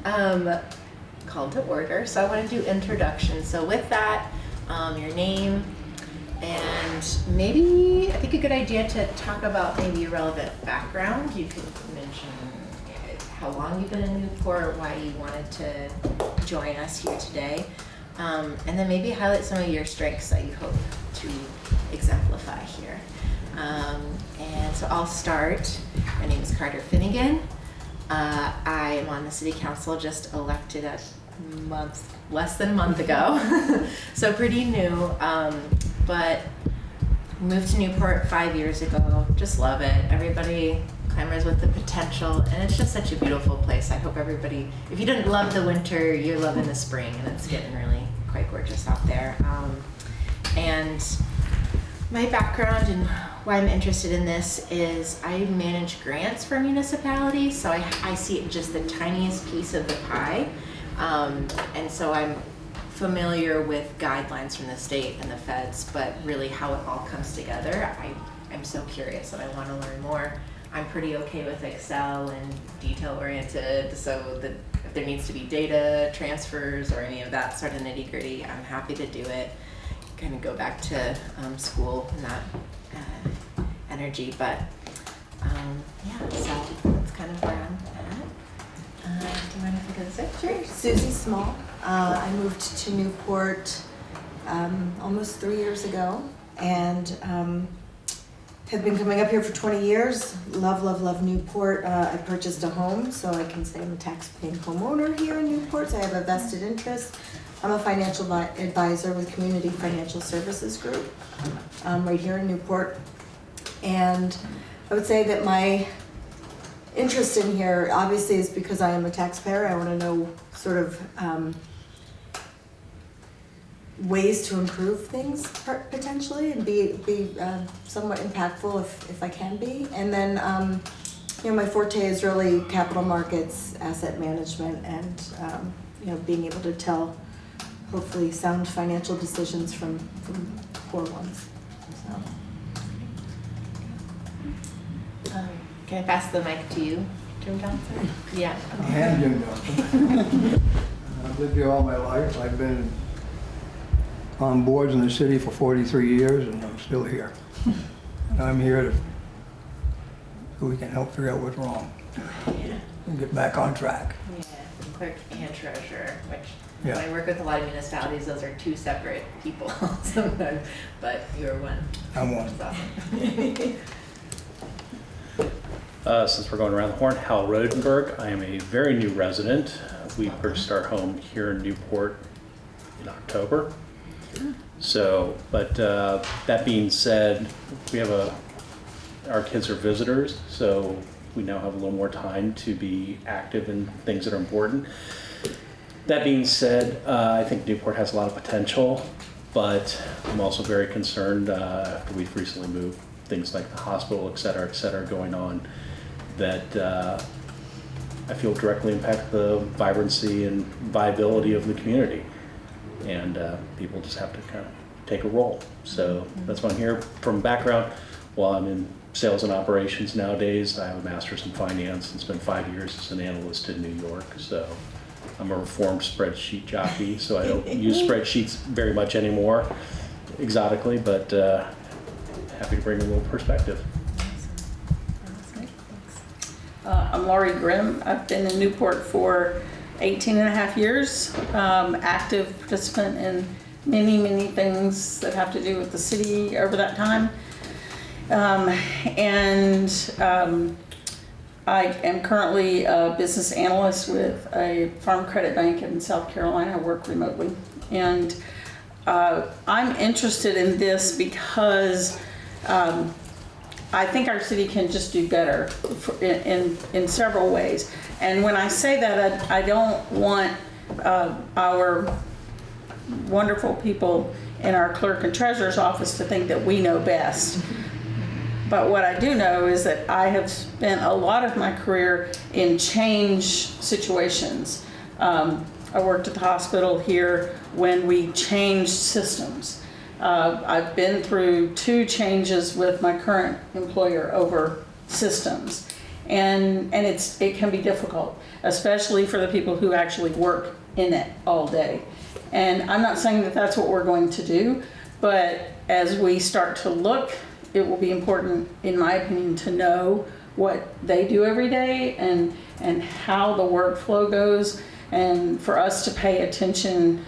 Called to order. So I want to do introductions. So with that, your name, and maybe I think a good idea to talk about maybe your relevant background. You could mention how long you've been in Newport, why you wanted to join us here today, and then maybe highlight some of your strengths that you hope to exemplify here. And so I'll start. My name is Carter Finnegan. I am on the City Council, just elected less than a month ago, so pretty new, but moved to Newport 5 years ago. Just love it. Everybody clamors with the potential, and it's just such a beautiful place. I hope everybody, if you didn't love the winter, you're loving the spring, and it's getting really quite gorgeous out there. And my background and why I'm interested in this is I manage grants for municipalities, so I see it just the tiniest piece of the pie. And so I'm familiar with guidelines from the state and the feds, but really how it all comes together, I'm so curious and I want to learn more. I'm pretty okay with Excel and detail oriented, so that if there needs to be data transfers or any of that sort of nitty gritty, I'm happy to do it. Kind of go back to school and that energy, but yeah, so that's kind of where I'm at. Do you mind if I go this way? Sure. Susie Small. I moved to Newport almost 3 years ago, and have been coming up here for 20 years. Love Newport. I purchased a home, so I can say I'm a tax-paying homeowner here in Newport, so I have a vested interest. I'm a financial advisor with Community Financial Services Group right here in Newport. And I would say that my interest in here obviously is because I am a taxpayer. I want to know sort of ways to improve things potentially and be somewhat impactful if I can be. And then my forte is really capital markets, asset management, and being able to tell hopefully sound financial decisions from poor ones. So. Can I pass the mic to you, Jim Johnson? Yeah. I am Jim Johnson. I've lived here all my life. I've been on boards in the city for 43 years, and I'm still here. And I'm here so we can help figure out what's wrong and get back on track. Yeah, clerk and treasurer, which yeah. when I work with a lot of municipalities, those are two separate people sometimes, but you're one. I'm one. That's awesome. Since we're going around the horn, Hal Rodenberg. I am a very new resident. We purchased our home here in Newport in October. So, but that being said, we have our kids are visitors, so we now have a little more time to be active in things that are important. That being said, I think Newport has a lot of potential, but I'm also very concerned after we've recently moved, things like the hospital, et cetera, going on, that I feel directly impact the vibrancy and viability of the community. And people just have to kind of take a role. So that's why I'm here. From background, while I'm in sales and operations nowadays, I have a master's in finance and spent 5 years as an analyst in New York. So I'm a reformed spreadsheet jockey, so I don't use spreadsheets very much anymore, exotically, but happy to bring a little perspective. I'm Laurie Grimm. I've been in Newport for 18 and a half years, active participant in many things that have to do with the city over that time. I am currently a business analyst with a farm credit bank in South Carolina. I work remotely. And I'm interested in this because I think our city can just do better in several ways. And when I say that, I don't want our wonderful people in our clerk and treasurer's office to think that we know best. But what I do know is that I have spent a lot of my career in change situations. I worked at the hospital here when we changed systems. I've been through 2 changes with my current employer over systems. and it can be difficult, especially for the people who actually work in it all day. And I'm not saying that that's what we're going to do, but as we start to look, it will be important, in my opinion, to know what they do every day and how the workflow goes, and for us to pay attention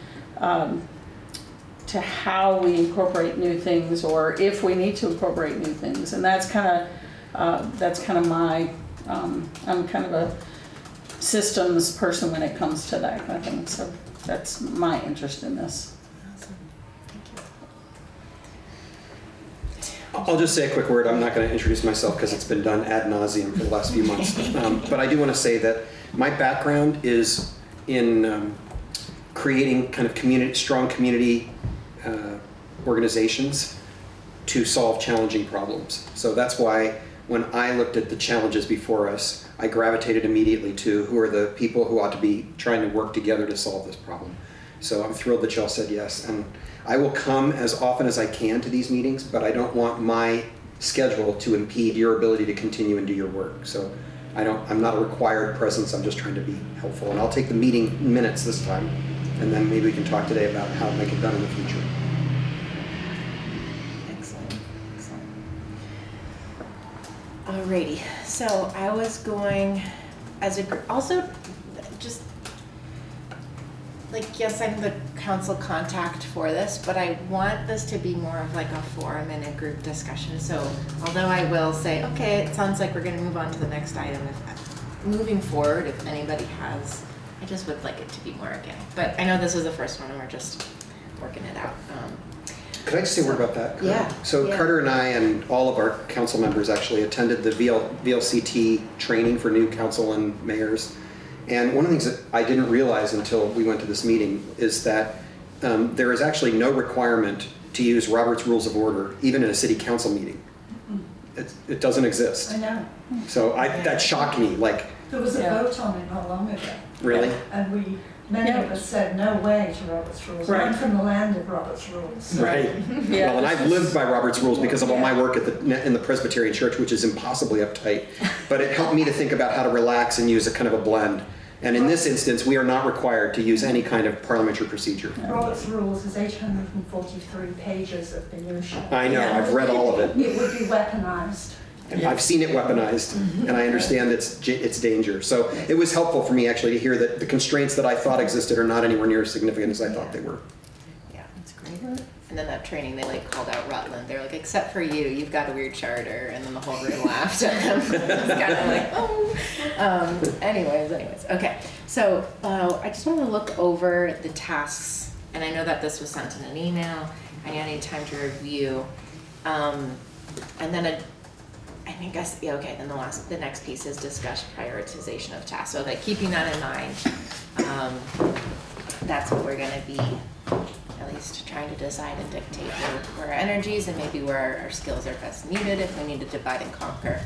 to how we incorporate new things, or if we need to incorporate new things. And that's kind of my, I'm kind of a systems person when it comes to that kind of thing. So that's my interest in this. Awesome. Thank you. I'll just say a quick word. I'm not going to introduce myself because it's been done ad nauseum for the last few months. But I do want to say that my background is in creating kind of strong community organizations to solve challenging problems. So that's why when I looked at the challenges before us, I gravitated immediately to who are the people who ought to be trying to work together to solve this problem. So I'm thrilled that y'all said yes. And I will come as often as I can to these meetings, but I don't want my schedule to impede your ability to continue and do your work. So I'm not a required presence, I'm just trying to be helpful. And I'll take the meeting minutes this time, and then maybe we can talk today about how to make it done in the future. Excellent. Excellent. Alrighty. So I was going as a group, also just like, yes, I'm the council contact for this, but I want this to be more of like a forum and a group discussion. So although I will say, okay, it sounds like we're going to move on to the next item. Moving forward, if anybody has, I just would like it to be more organic. But I know this is the first one and we're just working it out. Could I just say a word about that? Yeah. So yeah. Carter and I and all of our council members actually attended the VLCT training for new council and mayors. And one of the things that I didn't realize until we went to this meeting is that there is actually no requirement to use Robert's Rules of Order, even in a city council meeting. It doesn't exist. I know. So that shocked me. Like, There was a Yeah. vote on it not long ago. really? And many of us said no way to Robert's Rules. Right. I'm from the land of Robert's Rules. Right. Yeah. Well, and I've lived by Robert's Rules because of all my work in the Presbyterian Church, which is impossibly uptight. But it helped me to think about how to relax and use a kind of a blend. And in this instance, we are not required to use any kind of parliamentary procedure. Robert's Rules is 843 pages of minutia. I know, I've read all of it. It would be weaponized. And I've seen it weaponized, and I understand its danger. So it was helpful for me actually to hear that the constraints that I thought existed are not anywhere near as significant as I thought they were. Yeah, that's great. And then that training, they like called out Rutland. They were like, except for you, you've got a weird charter. And then the whole room laughed at them. It was kind of like, oh. Anyways. Okay. So I just want to look over the tasks. And I know that this was sent in an email. I need time to review. And then I guess, yeah, okay, then the next piece is discuss prioritization of tasks. So like keeping that in mind, that's what we're gonna be at least trying to decide and dictate where our energies and maybe where our skills are best needed if we need to divide and conquer.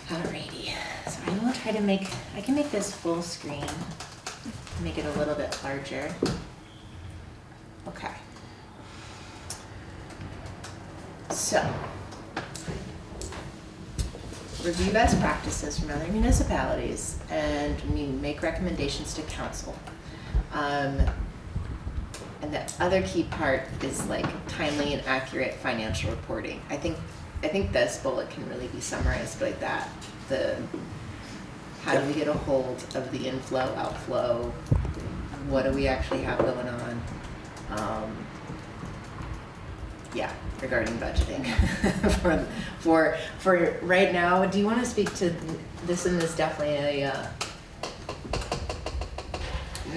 Alrighty, so I will try to I can make this full screen, make it a little bit larger. Okay. So, review best practices from other municipalities and make recommendations to council. And the other key part is like timely and accurate financial reporting. I think this bullet can really be summarized like that. How do we get a hold of the inflow, outflow? What do we actually have going on? Regarding budgeting for right now. Do you want to speak to this? And this definitely a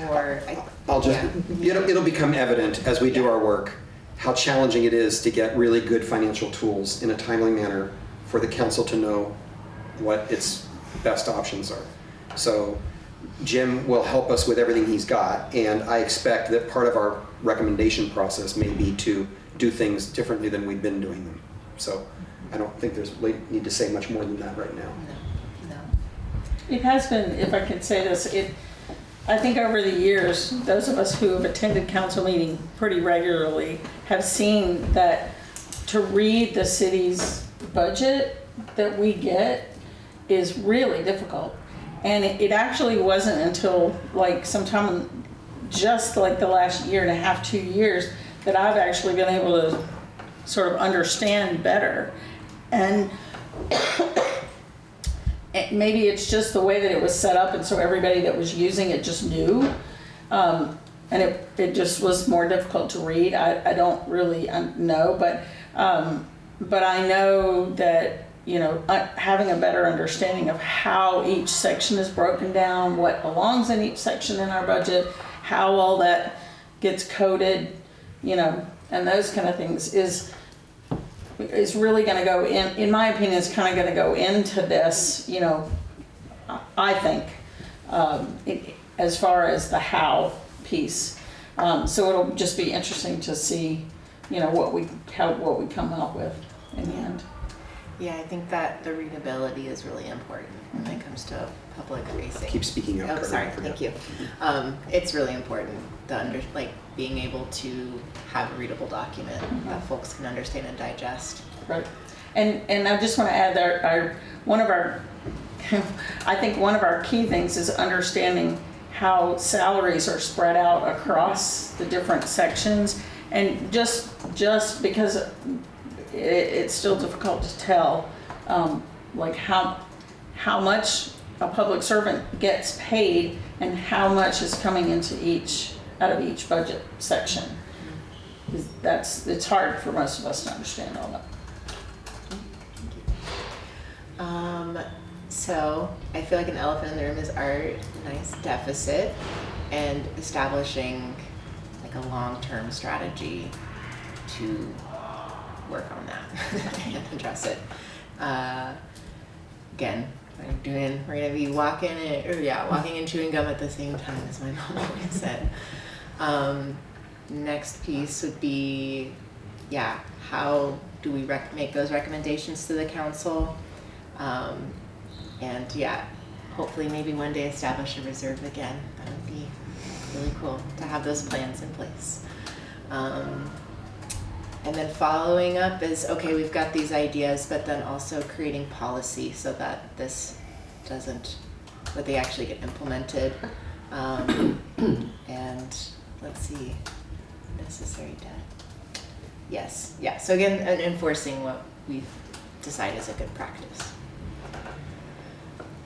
more. It'll become evident as we do our work how challenging it is to get really good financial tools in a timely manner for the council to know what its best options are. So Jim will help us with everything he's got, and I expect that part of our recommendation process may be to do things differently than we've been doing them. So I don't think there's need to say much more than that right now. No. It has been, if I could say this, I think over the years, those of us who have attended council meeting pretty regularly have seen that to read the city's budget that we get is really difficult. And it actually wasn't until like sometime just like the last year and a half, 2 years, that I've actually been able to sort of understand better. And maybe it's just the way that it was set up, and so everybody that was using it just knew. And it just was more difficult to read. I don't really know, but I know that, you know, having a better understanding of how each section is broken down, what belongs in each section in our budget, how all that gets coded, you know, and those kind of things is really going to go in my opinion, is kind of going to go into this, you know, I think, as far as the how piece. So it'll just be interesting to see, you know, what we come up with in the end. Yeah, I think that the readability is really important when it comes to public facing. Keep speaking up. Oh, sorry, thank you. It's really important to being able to have a readable document that folks can understand and digest. Right. And I just want to add that I think one of our key things is understanding how salaries are spread out across the different sections, and just because it's still difficult to tell, like how much a public servant gets paid and how much is coming into out of each budget section. It's hard for most of us to understand all that. So I feel like an elephant in the room is our nice deficit, and establishing like a long-term strategy to work on that and address it. Again, we're gonna be walking and chewing gum at the same time, as my mom always said. Next piece would be, how do we make those recommendations to the council? And hopefully maybe one day establish a reserve again. That would be really cool to have those plans in place. And then following up is, okay, we've got these ideas, but then also creating policy so that that they actually get implemented. And let's see, necessary debt. Yes, yeah, so again, enforcing what we decide is a good practice.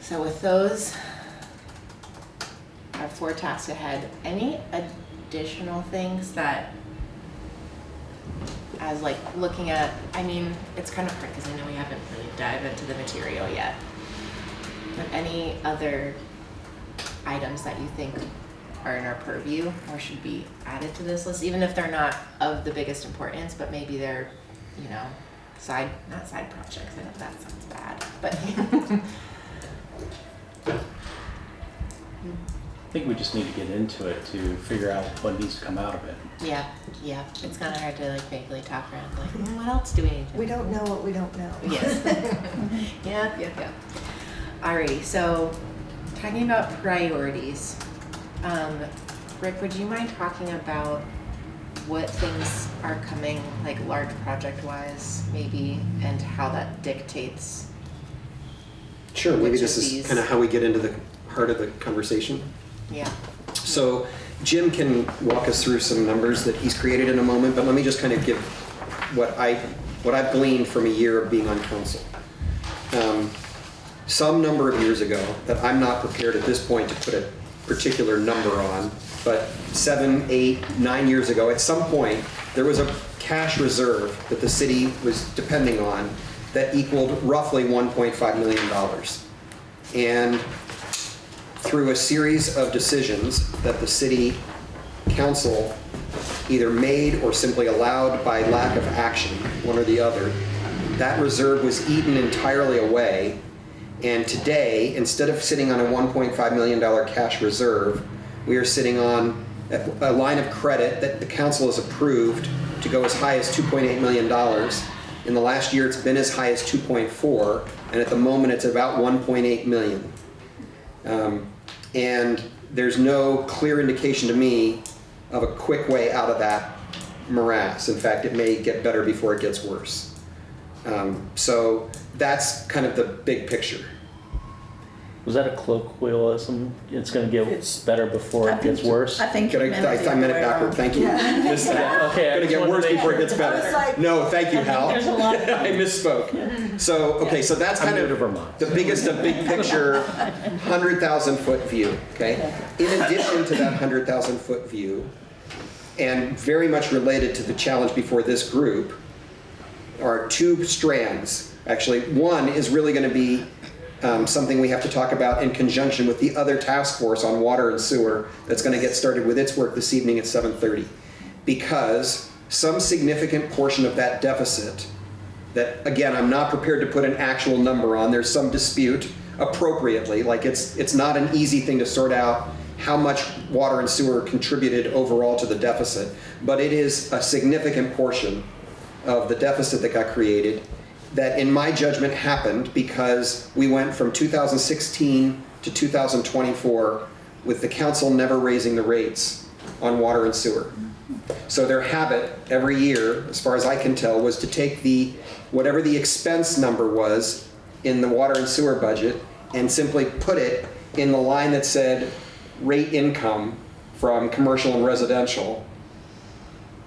So with those, our 4 tasks ahead, any additional things that, as like looking at, I mean, it's kind of hard because I know we haven't really dived into the material yet, but any other items that you think are in our purview or should be added to this list, even if they're not of the biggest importance, but maybe they're, you know, not side projects, I know that sounds bad, but I think we just need to get into it to figure out what needs to come out of it. yeah, it's kind of hard to like vaguely talk around, like, what else do we need to We don't know what we don't know. Yes. Yep. Alrighty, so talking about priorities, Rick, would you mind talking about what things are coming, like large project-wise, maybe, and how that dictates? Sure, maybe Which this of is these? kind of how we get into the heart of the conversation. Yeah. So Jim can walk us through some numbers that he's created in a moment, but let me just kind of give what I've gleaned from a year of being on council. Some number of years ago, that I'm not prepared at this point to put a particular number on, but 7, 8, 9 years ago, at some point, there was a cash reserve that the city was depending on that equaled roughly $1.5 million. And through a series of decisions that the city council either made or simply allowed by lack of action, one or the other, that reserve was eaten entirely away. And today, instead of sitting on a $1.5 million cash reserve, we are sitting on a line of credit that the council has approved to go as high as $2.8 million. In the last year, it's been as high as 2.4, and at the moment, it's about 1.8 million. And there's no clear indication to me of a quick way out of that morass. In fact, it may get better before it gets worse. So that's kind of the big picture. Was that a colloquialism? It's going to get It's- better before it gets worse? I think Can you meant I meant it backward, thank you. Missed that. Okay, I Gonna just get wanted worse to make before it sure. gets I was better. like- No, thank you, Hal. there's a lot of- I misspoke. So, okay, so that's I'm kind new to of Vermont. the biggest of big picture, 100,000 foot view, okay? In addition to that 100,000 foot view, and very much related to the challenge before this group, are two strands. Actually, one is really going to be something we have to talk about in conjunction with the other task force on water and sewer that's going to get started with its work this evening at 7:30. Because some significant portion of that deficit that, again, I'm not prepared to put an actual number on, there's some dispute appropriately, like it's not an easy thing to sort out how much water and sewer contributed overall to the deficit, but it is a significant portion of the deficit that got created that in my judgment happened because we went from 2016 to 2024 with the council never raising the rates on water and sewer. So their habit every year, as far as I can tell, was to take whatever the expense number was in the water and sewer budget and simply put it in the line that said rate income from commercial and residential,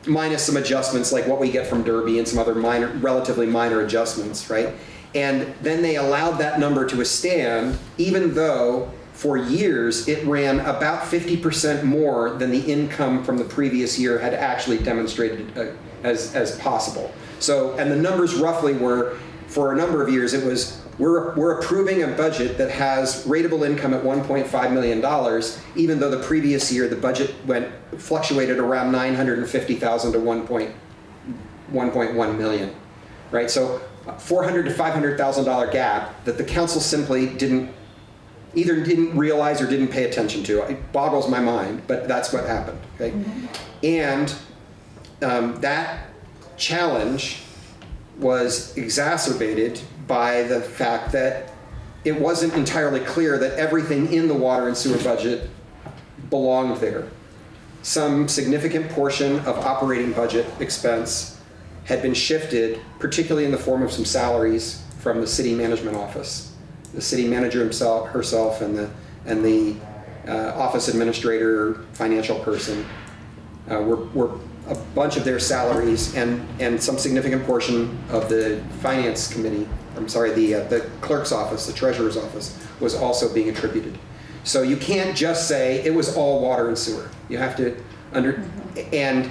minus some adjustments like what we get from Derby and some other relatively minor adjustments, right? And then they allowed that number to withstand, even though for years it ran about 50% more than the income from the previous year had actually demonstrated as possible. So, and the numbers roughly were, for a number of years, it was, we're approving a budget that has rateable income at $1.5 million, even though the previous year the budget fluctuated around $950,000 to 1.1 million, right? So $400,000 to $500,000 gap that the council simply either didn't realize or didn't pay attention to. It boggles my mind, but that's what happened, okay? And that challenge was exacerbated by the fact that it wasn't entirely clear that everything in the water and sewer budget belonged there. Some significant portion of operating budget expense had been shifted, particularly in the form of some salaries from the city management office. The city manager herself and the office administrator, financial person, were a bunch of their salaries and some significant portion of the finance committee, the clerk's office, the treasurer's office, was also being attributed. So you can't just say it was all water and sewer. You have to and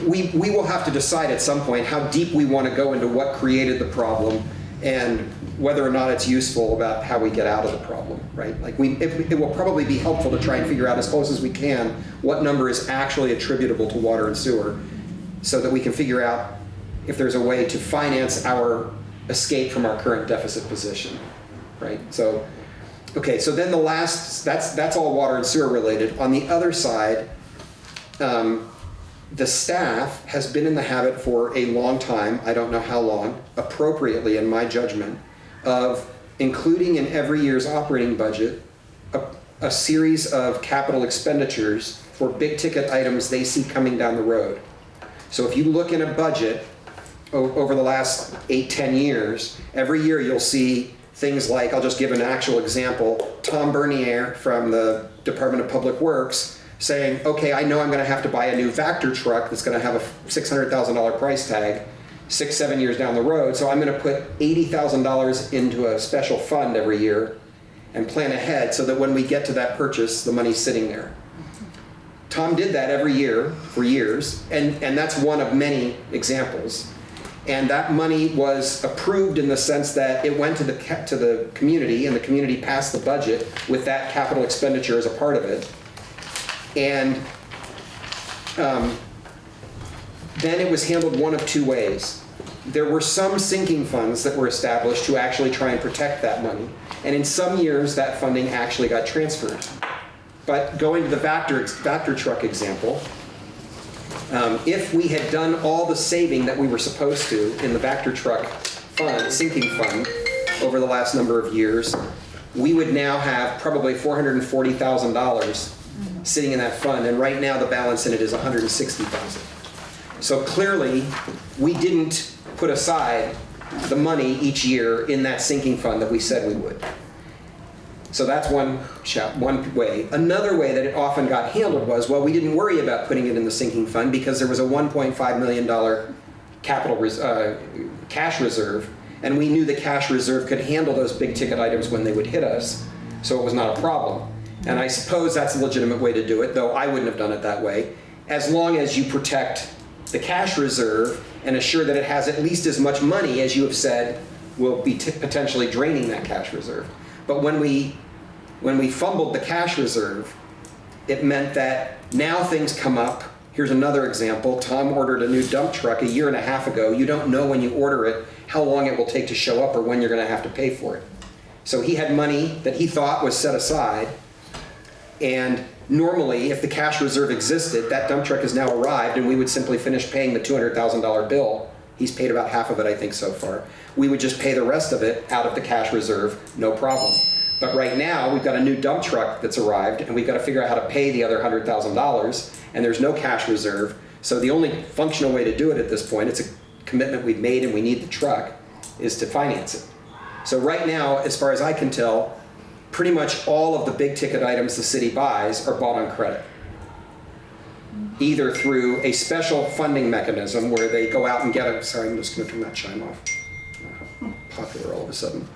we will have to decide at some point how deep we want to go into what created the problem and whether or not it's useful about how we get out of the problem, right? Like it will probably be helpful to try and figure out as close as we can what number is actually attributable to water and sewer so that we can figure out if there's a way to finance our escape from our current deficit position, right? So, okay, so then that's all water and sewer related. On the other side, the staff has been in the habit for a long time, I don't know how long, appropriately in my judgment, of including in every year's operating budget a series of capital expenditures for big ticket items they see coming down the road. So if you look in a budget over the last 8-10 years, every year you'll see things like, I'll just give an actual example, Tom Bernier from the Department of Public Works saying, okay, I know I'm going to have to buy a new Vector truck that's going to have a $600,000 price tag 6-7 years down the road, so I'm going to put $80,000 into a special fund every year and plan ahead so that when we get to that purchase, the money's sitting there. Tom did that every year for years, and that's one of many examples. And that money was approved in the sense that it went to the community, and the community passed the budget with that capital expenditure as a part of it. And then it was handled one of two ways. There were some sinking funds that were established to actually try and protect that money. And in some years, that funding actually got transferred. But going to the Vector truck example, if we had done all the saving that we were supposed to in the Vector truck fund, sinking fund, over the last number of years, we would now have probably $440,000 sitting in that fund, and right now the balance in it is $160,000. So clearly, we didn't put aside the money each year in that sinking fund that we said we would. So that's one way. Another way that it often got handled was, well, we didn't worry about putting it in the sinking fund because there was a $1.5 million cash reserve, and we knew the cash reserve could handle those big ticket items when they would hit us, so it was not a problem. And I suppose that's a legitimate way to do it, though I wouldn't have done it that way, as long as you protect the cash reserve and assure that it has at least as much money as you have said will be potentially draining that cash reserve. But when we fumbled the cash reserve, it meant that now things come up. Here's another example. Tom ordered a new dump truck a year and a half ago. You don't know when you order it how long it will take to show up or when you're going to have to pay for it. So he had money that he thought was set aside, and normally if the cash reserve existed, that dump truck has now arrived and we would simply finish paying the $200,000 bill. He's paid about half of it, I think, so far. We would just pay the rest of it out of the cash reserve, no problem. But right now, we've got a new dump truck that's arrived, and we've got to figure out how to pay the other $100,000, and there's no cash reserve. So the only functional way to do it at this point, it's a commitment we've made and we need the truck, is to finance it. So right now, as far as I can tell, pretty much all of the big ticket items the city buys are bought on credit. Either through a special funding mechanism where they go out and get it. Sorry, I'm just going to turn that chime off. Popular all of a sudden.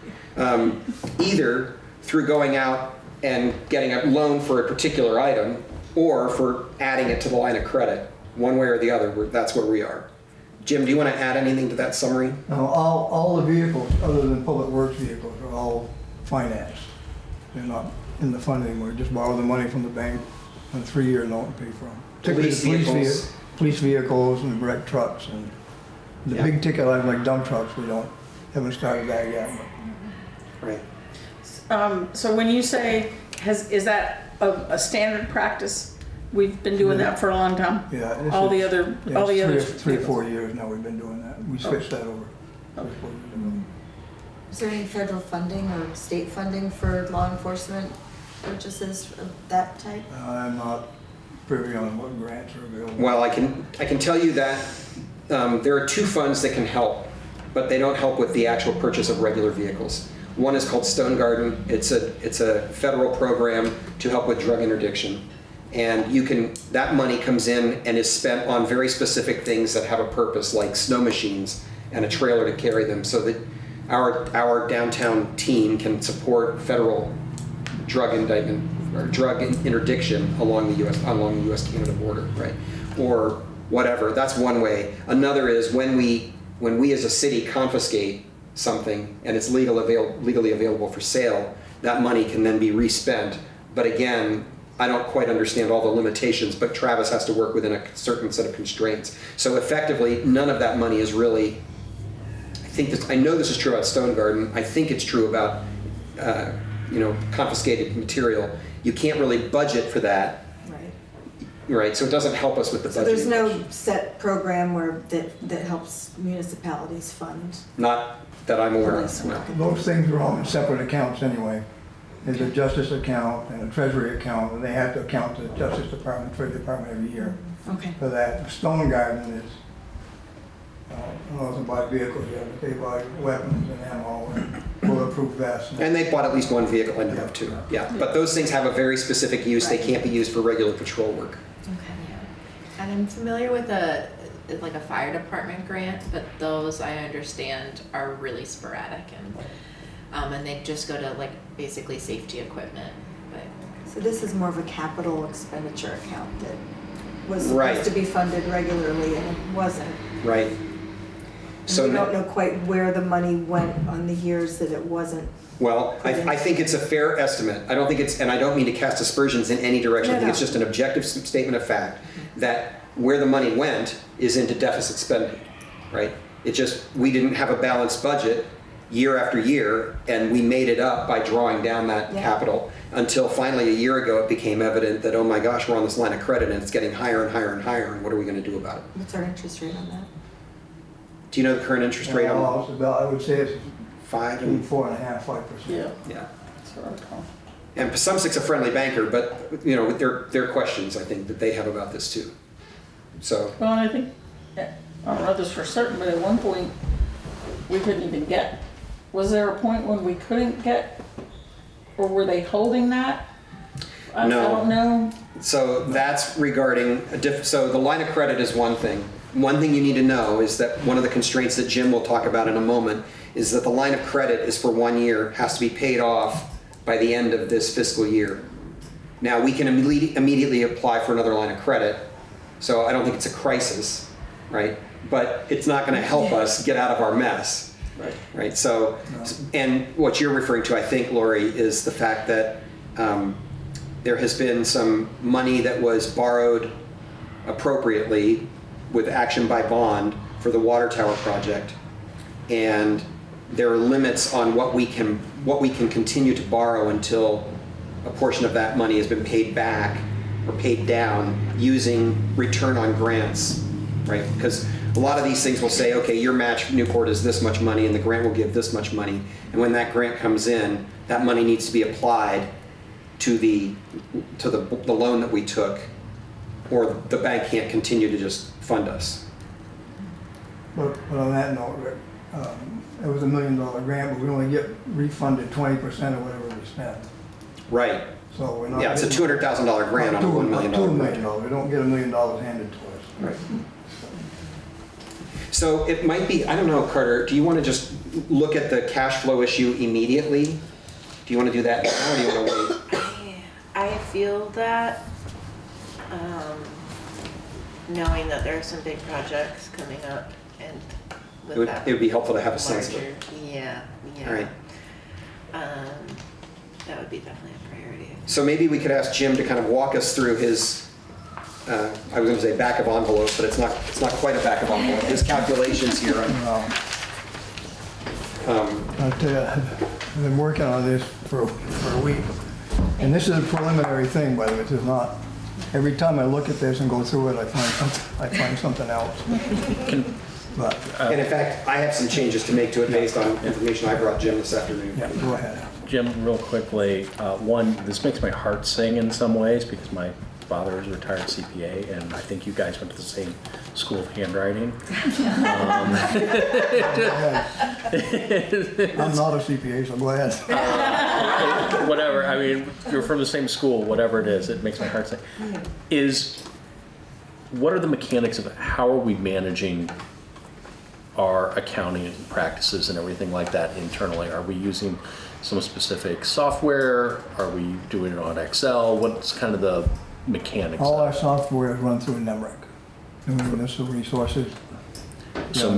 Either through going out and getting a loan for a particular item, or for adding it to the line of credit. One way or the other, that's where we are. Jim, do you want to add anything to that summary? No, all the vehicles, other than public works vehicles, are all financed. They're not in the fund anymore. Just borrow the money from the bank on a 3-year note and pay for them. Police vehicles. Police vehicles and wrecked trucks, and the Yeah. big ticket items like dump trucks, haven't started that yet. Right. So when you say, is that a standard practice? We've been doing that for a long time? Yeah. this All the is- other, yeah, all the it's other. 3 or 4 years now we've been doing that. We switched that over. 3 or 4 years ago. Is there any federal funding or state funding for law enforcement purchases of that type? I'm not privy on what grants are available. Well, I can tell you that there are 2 funds that can help, but they don't help with the actual purchase of regular vehicles. One is called Stone Garden. It's a federal program to help with drug interdiction. And that money comes in and is spent on very specific things that have a purpose, like snow machines and a trailer to carry them, so that our downtown team can support federal drug indictment or drug interdiction along the U.S.-Canada border, right? Or whatever. That's one way. Another is when we as a city confiscate something and it's legally available for sale, that money can then be respent. But again, I don't quite understand all the limitations, but Travis has to work within a certain set of constraints. So effectively, none of that money is really, I know this is true about Stone Garden. I think it's true about confiscated material. You can't really budget for that, Right. right? So it doesn't help us with the So budget. there's no set program that helps municipalities fund Not that I'm aware police of. No. work? Those things are all in separate accounts anyway. There's a justice account and a treasury account, and they have to account to the Justice Department, Treasury Department every year Okay. for that. The Stone Garden is, I don't know if they buy vehicles yet, but they buy weapons and ammo and bulletproof vests. And they bought at least one vehicle, I know of too. Yeah, but those things have a very specific use. They can't be used for regular patrol work. Okay. And I'm familiar with a fire department grant, but those I understand are really sporadic and they just go to basically safety equipment. But So this is more of a capital expenditure account that was Right. supposed to be funded regularly and it wasn't. Right. And So we don't know quite where the money went on the years that it wasn't. Well, I think it's a fair estimate. I don't think and I don't mean to cast aspersions in any direction. I think it's just an objective statement of fact that where the money went is into deficit spending, right? We didn't have a balanced budget year after year, and we made it up by drawing down that capital until finally a year ago it became evident that, oh my gosh, we're on this line of credit and it's getting higher and higher and higher, and what are we going to do about it? What's our interest rate on that? Do you know the current interest rate on Well, it's about, I would say it's 5? between 4.5%, 5%. Yeah, Yeah. that's what I recall. And Pasumsic's a friendly banker, but there are questions I think that they have about this too. So Well, and I think, I don't know this for certain, but at one point, we couldn't even get, was there a point when we couldn't get or were they holding that? I No. don't know. So that's regarding, so the line of credit is one thing. One thing you need to know is that one of the constraints that Jim will talk about in a moment is that the line of credit is for 1 year, has to be paid off by the end of this fiscal year. Now, we can immediately apply for another line of credit, so I don't think it's a crisis, right? But it's not going to help us get out of our mess, right? So, and what you're referring to, I think, Lori, is the fact that there has been some money that was borrowed appropriately with action by bond for the water tower project, and there are limits on what we can continue to borrow until a portion of that money has been paid back or paid down using return on grants, right? Because a lot of these things will say, okay, your match Newport is this much money and the grant will give this much money, and when that grant comes in, that money needs to be applied to the loan that we took, or the bank can't continue to just fund us. But on that note, Rick, it was $1 million grant, but we only get refunded 20% of whatever we spend. Right. So we're not. Yeah, it's a $200,000 grant on a $1 million $2 project. million. We don't get $1 million handed to us. Right. So it might be, I don't know, Carter, do you want to just look at the cash flow issue immediately? Do you want to do that now, or do you want to wait? I feel that, knowing that there are some big projects coming up and with that. It would be helpful to have a sense of it. larger- Yeah. All right. That would be definitely a priority. So maybe we could ask Jim to kind of walk us through his, I was going to say back of envelope, but it's not quite a back of envelope. His calculations here on, I'll tell you, I've been working on this for a week. And this is a preliminary thing, by the way. This is not, every time I look at this and go through it, I find something else. But, and in fact, I have some changes to make to it based on information I brought Jim this afternoon. yeah, go ahead. Jim, real quickly, one, this makes my heart sing in some ways because my father is a retired CPA, and I think you guys went to the same school of handwriting. I'm not a CPA, so go ahead. Whatever, I mean, you're from the same school, whatever it is, it makes my heart sing. What are the mechanics of how are we managing our accounting practices and everything like that internally? Are we using some specific software? Are we doing it on Excel? What's kind of the mechanics? All our software is run through NEMRIC, New England Municipal Resources. So Yeah,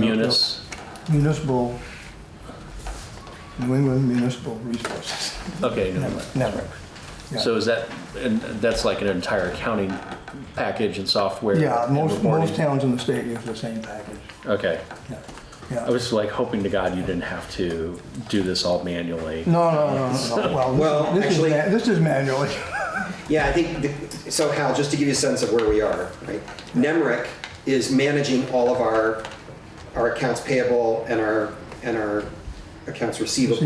Municipal, New England Municipal Resources. okay, NEMRIC. Yeah. So is that, and that's like an entire accounting package and software? Yeah, and most reporting? towns in the state use the same package. Okay. Yeah. I Yeah. was like hoping to God you didn't have to do this all manually. No. Well, actually- this is manually. Yeah, I think, so Hal, just to give you a sense of where we are, right? NEMRIC is managing all of our accounts payable and our accounts receivable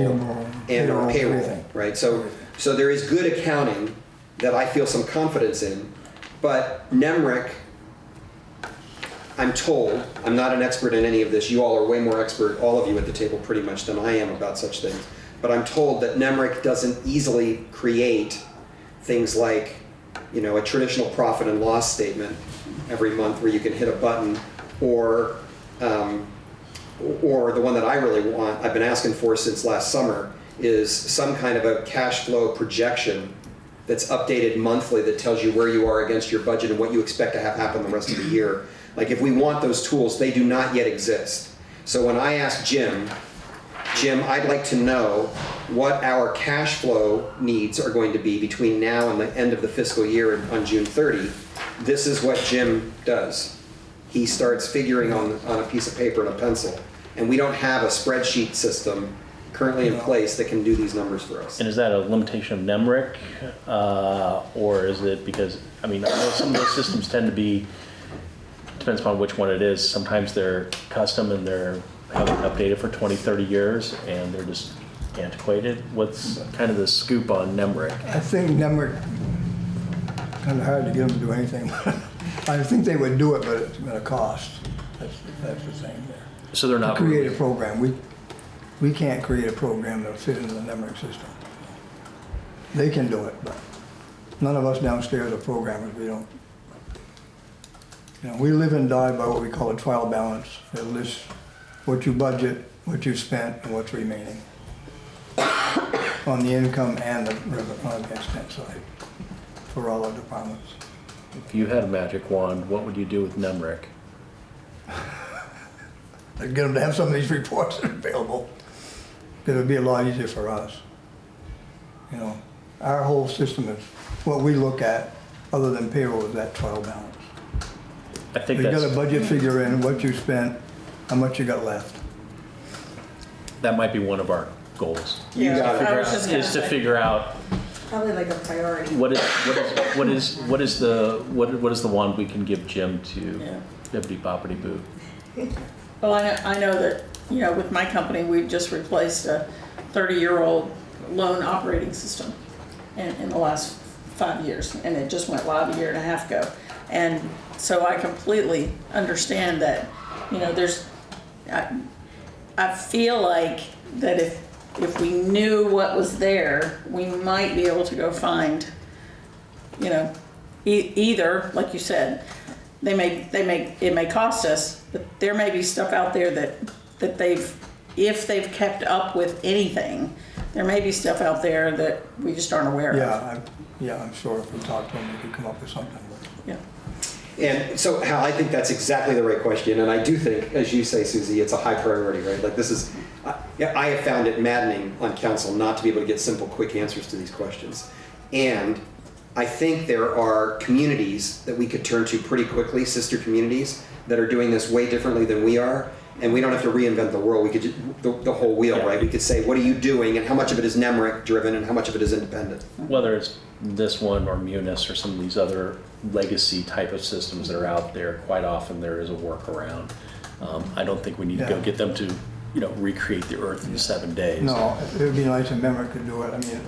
and our payroll, everything. right? So there is good accounting that I feel some confidence in, but NEMRIC, I'm told, I'm not an expert in any of this, you all are way more expert, all of you at the table pretty much, than I am about such things, but I'm told that NEMRIC doesn't easily create things like, a traditional profit and loss statement every month where you can hit a button, or the one that I really want, I've been asking for since last summer, is some kind of a cash flow projection that's updated monthly that tells you where you are against your budget and what you expect to have happen the rest of the year. Like if we want those tools, they do not yet exist. So when I asked Jim, I'd like to know what our cash flow needs are going to be between now and the end of the fiscal year on June 30. This is what Jim does. He starts figuring on a piece of paper and a pencil. And we don't have a spreadsheet system currently in place that can do these numbers for us. And is that a limitation of NEMRIC? Or is it because, I know some of those systems tend to be, depends upon which one it is. Sometimes they're custom and they're haven't been updated for 20, 30 years and they're just antiquated. What's kind of the scoop on NEMRIC? I think NEMRIC, kind of hard to get them to do anything. I think they would do it, but it's going to cost. That's the thing there. So they're not To create really- a program. We can't create a program that will fit into the NEMRIC system. they can do it, but none of us downstairs are programmers, we don't. You know, we live and die by what we call a trial balance. It lists what you budget, what you spent, and what's remaining on the income and on the expense side for all our departments. If you had a magic wand, what would you do with NEMRIC? I'd get them to have some of these reports available, because it'd be a lot easier for us. You know, our whole system is, what we look at, other than payroll, is that trial balance. I think You got a that's, budget figure in, what you spent, how much you got left. that might be one of our goals. Yeah, got it. I was just gonna Is to say. figure out Probably like a priority. what is the wand we can give Jim to Yeah. Deputy Boppity Boo? Well, I know that, you know, with my company, we've just replaced a 30-year-old loan operating system in the last 5 years, and it just went live a year and a half ago. And so I completely understand that, you know, I feel like that if we knew what was there, we might be able to go find, you know, either, like you said, it may cost us, but there may be stuff out there that if they've kept up with anything, there may be stuff out there that we just aren't aware of. I'm sure if we talked to them, we could come up with something. Yeah. And so, Hal, I think that's exactly the right question, and I do think, as you say, Susie, it's a high priority, right? Like this is, I have found it maddening on council not to be able to get simple, quick answers to these questions. And I think there are communities that we could turn to pretty quickly, sister communities, that are doing this way differently than we are, and we don't have to reinvent the world. We could just, the whole wheel, right? We could say, what are you doing, and how much of it is NEMRIC driven, and how much of it is independent? Whether it's this one or Munis or some of these other legacy type of systems that are out there, quite often there is a workaround. I don't think we need to go Yeah. get them to, you know, recreate the earth in 7 days. No, it would be nice if Memrick could do it. I mean,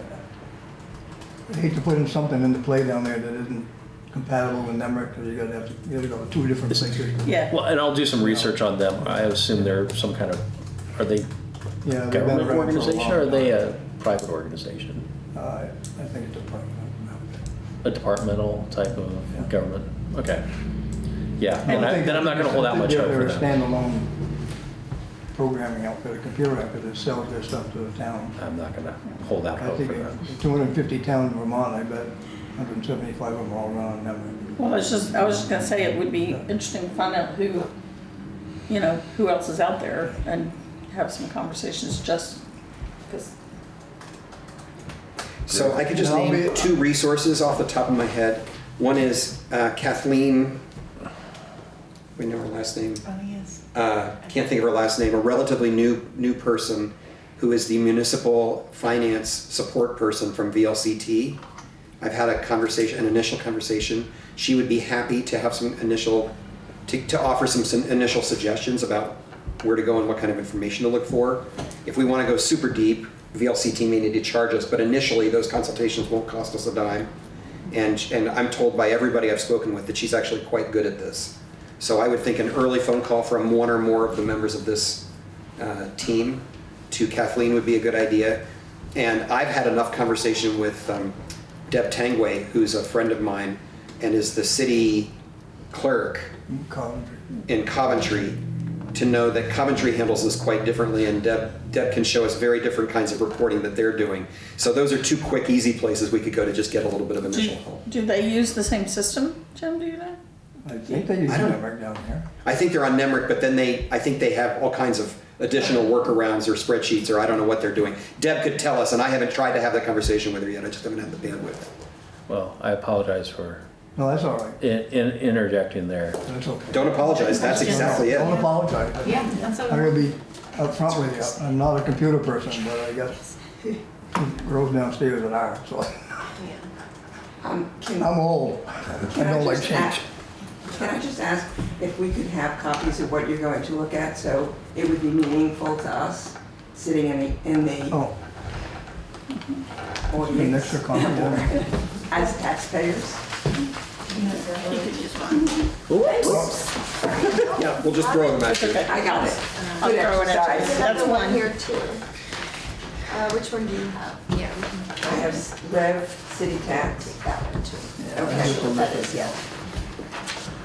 I hate to put in something into play down there that isn't compatible with Memrick, because you gotta go to two different places. Yeah. Well, and I'll do some research on them. I assume they're some kind of, are they Yeah, they've been government around for a organization long or are they time. a private organization? I think it's a department. A departmental type of Yeah. government? Okay. Yeah, I and think then I'm not gonna hold out much hope for They're a them. standalone programming outfit, a computer outfit that sells their stuff to the town. I'm not gonna hold out I hope think for them. 250 towns in Vermont, I bet 175 of them all run on Memrick. Well, I was just gonna say it would be interesting to find out who, you know, who else is out there and have some conversations just because. So I could just No, name two resources off the top of my head. One is Kathleen, we know her last name. Oh, yes. Can't think of her last name, a relatively new person who is the municipal finance support person from VLCT. I've had an initial conversation. She would be happy to have some to offer some initial suggestions about where to go and what kind of information to look for. If we want to go super deep, VLCT may need to charge us, but initially those consultations won't cost us a dime. And I'm told by everybody I've spoken with that she's actually quite good at this. So I would think an early phone call from one or more of the members of this team to Kathleen would be a good idea. And I've had enough conversation with Deb Tangway, who's a friend of mine and is the city clerk Coventry. in Coventry, to know that Coventry handles this quite differently, and Deb can show us very different kinds of reporting that they're doing. So those are two quick, easy places we could go to just get a little bit of initial help. Do they use the same system, Jim? Do you know? I think they use I don't- Memrick down here. I think they're on NEMRIC, but then I think they have all kinds of additional workarounds or spreadsheets, or I don't know what they're doing. Deb could tell us, and I haven't tried to have that conversation with her yet. I just haven't had the bandwidth. Well, I apologize for No, that's all right. interjecting there. That's okay. Don't apologize. That's exactly Don't it. apologize. Yeah, that's I'm gonna be upfront with you. I'm not a computer person, but I guess girls downstairs that are, so Yeah. I'm old. I don't like change. Can I just ask if we could have copies of what you're going to look at, so it would be meaningful to us, sitting in the Oh, an audience extra comment. as taxpayers? You could use one. Yeah, we'll just throw them at you. I got it. I'll Good throw it at you. exercise. That's Another one. here too. Which one do you have? Yeah, we can. I have rev city tax. That one too. Okay. That is, yeah.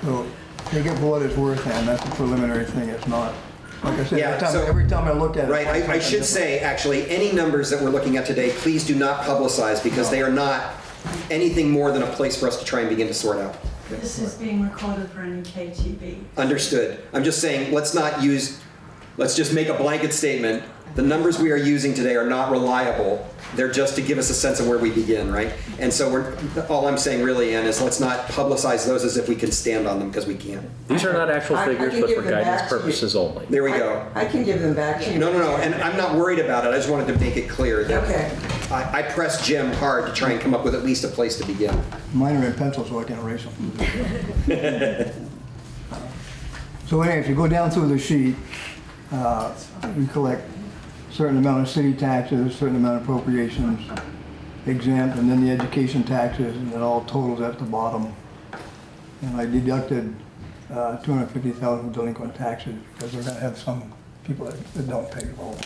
So take it for what it's worth, and that's a preliminary thing, it's not, like I said, Yeah, so- every time I look at it. Right, I should say, actually, any numbers that we're looking at today, please do not publicize, because they are not anything more than a place for us to try and begin to sort out. This is being recorded for NEK-TV. Understood. I'm just saying, let's just make a blanket statement. The numbers we are using today are not reliable. They're just to give us a sense of where we begin, right? And so all I'm saying really, Ann, is let's not publicize those as if we can stand on them, because we can't. These are not actual I figures, can but give for them back guidance to you. purposes only. There we go. I can give them back to you. No, and I'm not worried about it. I just wanted to make it clear that Okay. I pressed Jim hard to try and come up with at least a place to begin. Mine are in pencil, so I can erase them. So anyway, if you go down through the sheet, we collect a certain amount of city taxes, a certain amount of appropriations, exempt, and then the education taxes, and it all totals at the bottom. And I deducted 250,000 delinquent taxes, because we're gonna have some people that don't pay the whole.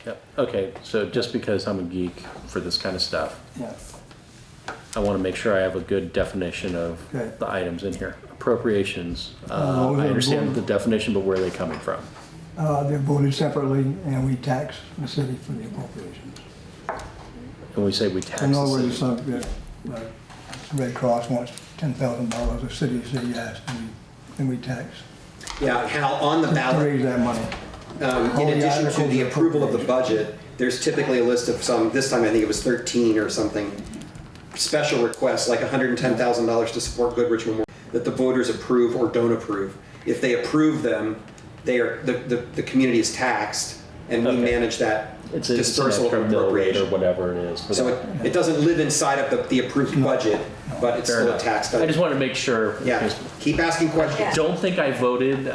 Yep. Okay, so just because I'm a geek for this kind of stuff, Yeah. I want to make sure I have a good definition of Okay. the items in here. Appropriations, those I are understand voted- the definition, but where are they coming from? They're voted separately, and we tax the city for the appropriations. And we say we tax In other the words, city. Red Cross wants $10,000, the city say yes, and we tax Yeah, Hal, on the to ballot, raise that money. in addition to the approval of the budget, there's typically a list of some, this time I think it was 13 or something, special requests, like $110,000 to support Goodrich Memorial, that the voters approve or don't approve. If they approve them, the community is taxed, and we Okay. manage that It's an dispersal extra of mill rate or appropriation. whatever it is. For So that. it doesn't live inside of the approved budget, but it's Fair still a enough. taxed I just item. want to make sure. Yeah, because keep asking questions. I don't think I voted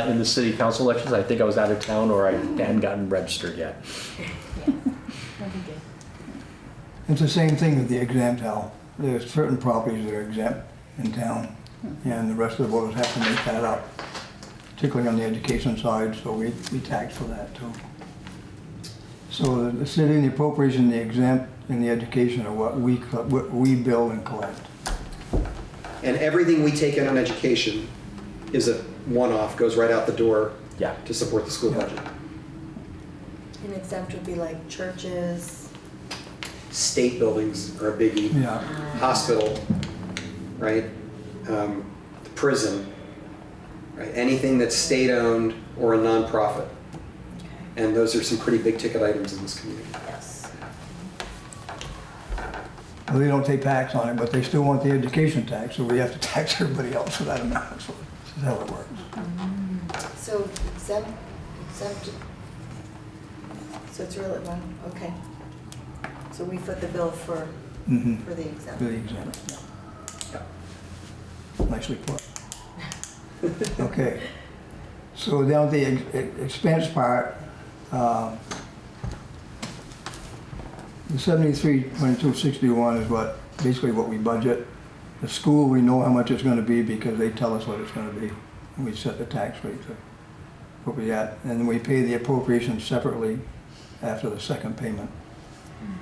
in the city council elections. I think I was out of town or I hadn't gotten registered yet. It's the same thing with the exempt, Hal. There's certain properties that are exempt in town, and the rest of the voters have to make that up, particularly on the education side, so we tax for that too. So the city and the appropriation, the exempt, and the education are what we bill and collect. And everything we take in on education is a one-off, goes right out the door Yeah. to support the school Yeah. budget. An exempt would be like churches. State buildings are a biggie. Yeah, Hospital, right? The prison, right? Anything that's state-owned or a nonprofit. And those are some pretty big ticket items in this community. Yes. well, they don't pay tax on it, but they still want the education tax, so we have to tax everybody else for that amount, so this is how it works. So exempt, so it's really, well, okay. So we foot the bill for Mhm. the exempt. For the exempt, yeah. Nicely put. Okay, so down the expense part, the 73.261 is basically what we budget. The school, we know how much it's gonna be because they tell us what it's gonna be. And we set the tax rate to what we at, and then we pay the appropriations separately after the second payment.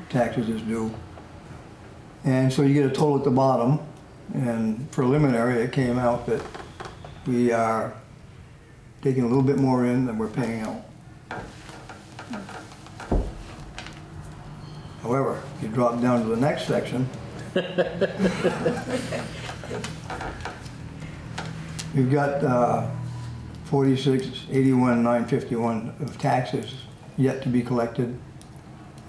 Taxes is due. And so you get a total at the bottom, and preliminary, it came out that we are taking a little bit more in than we're paying out. However, if you drop down to the next section, you've got 46,81,951 of taxes yet to be collected.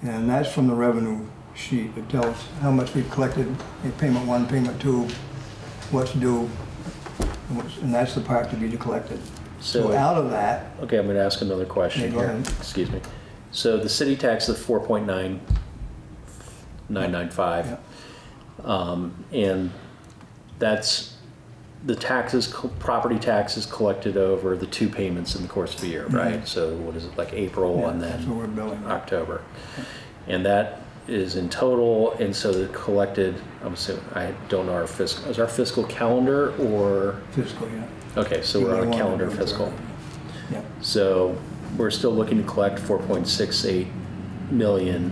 And that's from the revenue sheet. It tells how much we've collected in payment one, payment two, what's due, and that's the part to be collected. So out of that, Okay, I'm going to ask another question Yeah, go here. ahead. Excuse me. So the city tax is 4.9995, and that's the taxes, property taxes collected over the two payments in the course of a year, right? So what is it, like April yeah, and that's what then we're billing. October? And that is in total, and so the collected, I'm assuming, I don't know our fiscal, is our fiscal calendar or? Fiscal, yeah. Okay, so we're on a calendar fiscal. Yeah. So we're still looking to collect 4.68 million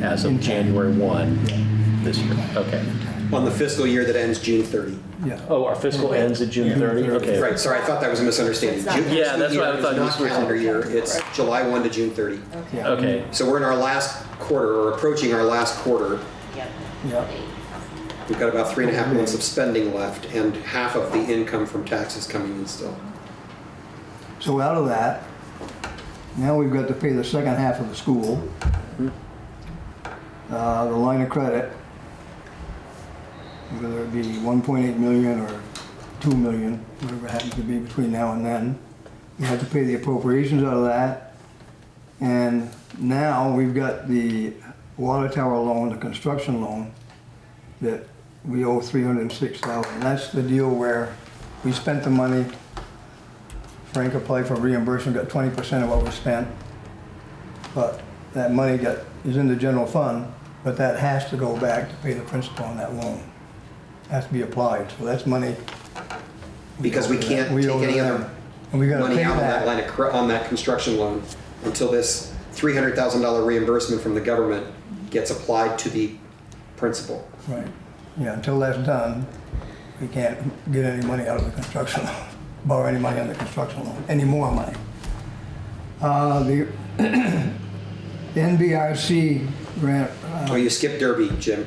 as of January 1 this year. Okay. On the fiscal year that ends June 30. Yeah. Oh, our fiscal ends at June 30? Okay. Right, sorry, I thought that was a misunderstanding. It's not- June Yeah, that's fiscal what I year thought is you not were saying. calendar year, it's July 1 to June 30. Yeah. Okay. So we're in our last quarter, or approaching our last quarter. Yeah. We've got about 3.5 months of spending left, and half of the income from taxes coming in still. So out of that, now we've got to pay the second half of the school. The line of credit, whether it be 1.8 million or 2 million, whatever it happens to be between now and then. We have to pay the appropriations out of that. And now we've got the water tower loan, the construction loan, that we owe 306,000. That's the deal where we spent the money. Frank applied for reimbursement, got 20% of what we spent. But that money is in the general fund, but that has to go back to pay the principal on that loan. Has to be applied, so that's money. Because we can't We take owe any them. other And we gotta money pay out of that that. line on that construction loan until this $300,000 reimbursement from the government gets applied to the principal. Right, yeah, until that's done, we can't get any money out of the construction loan, borrow any money on the construction loan, any more money. The NBRC grant, Oh, you skipped Derby, Jim.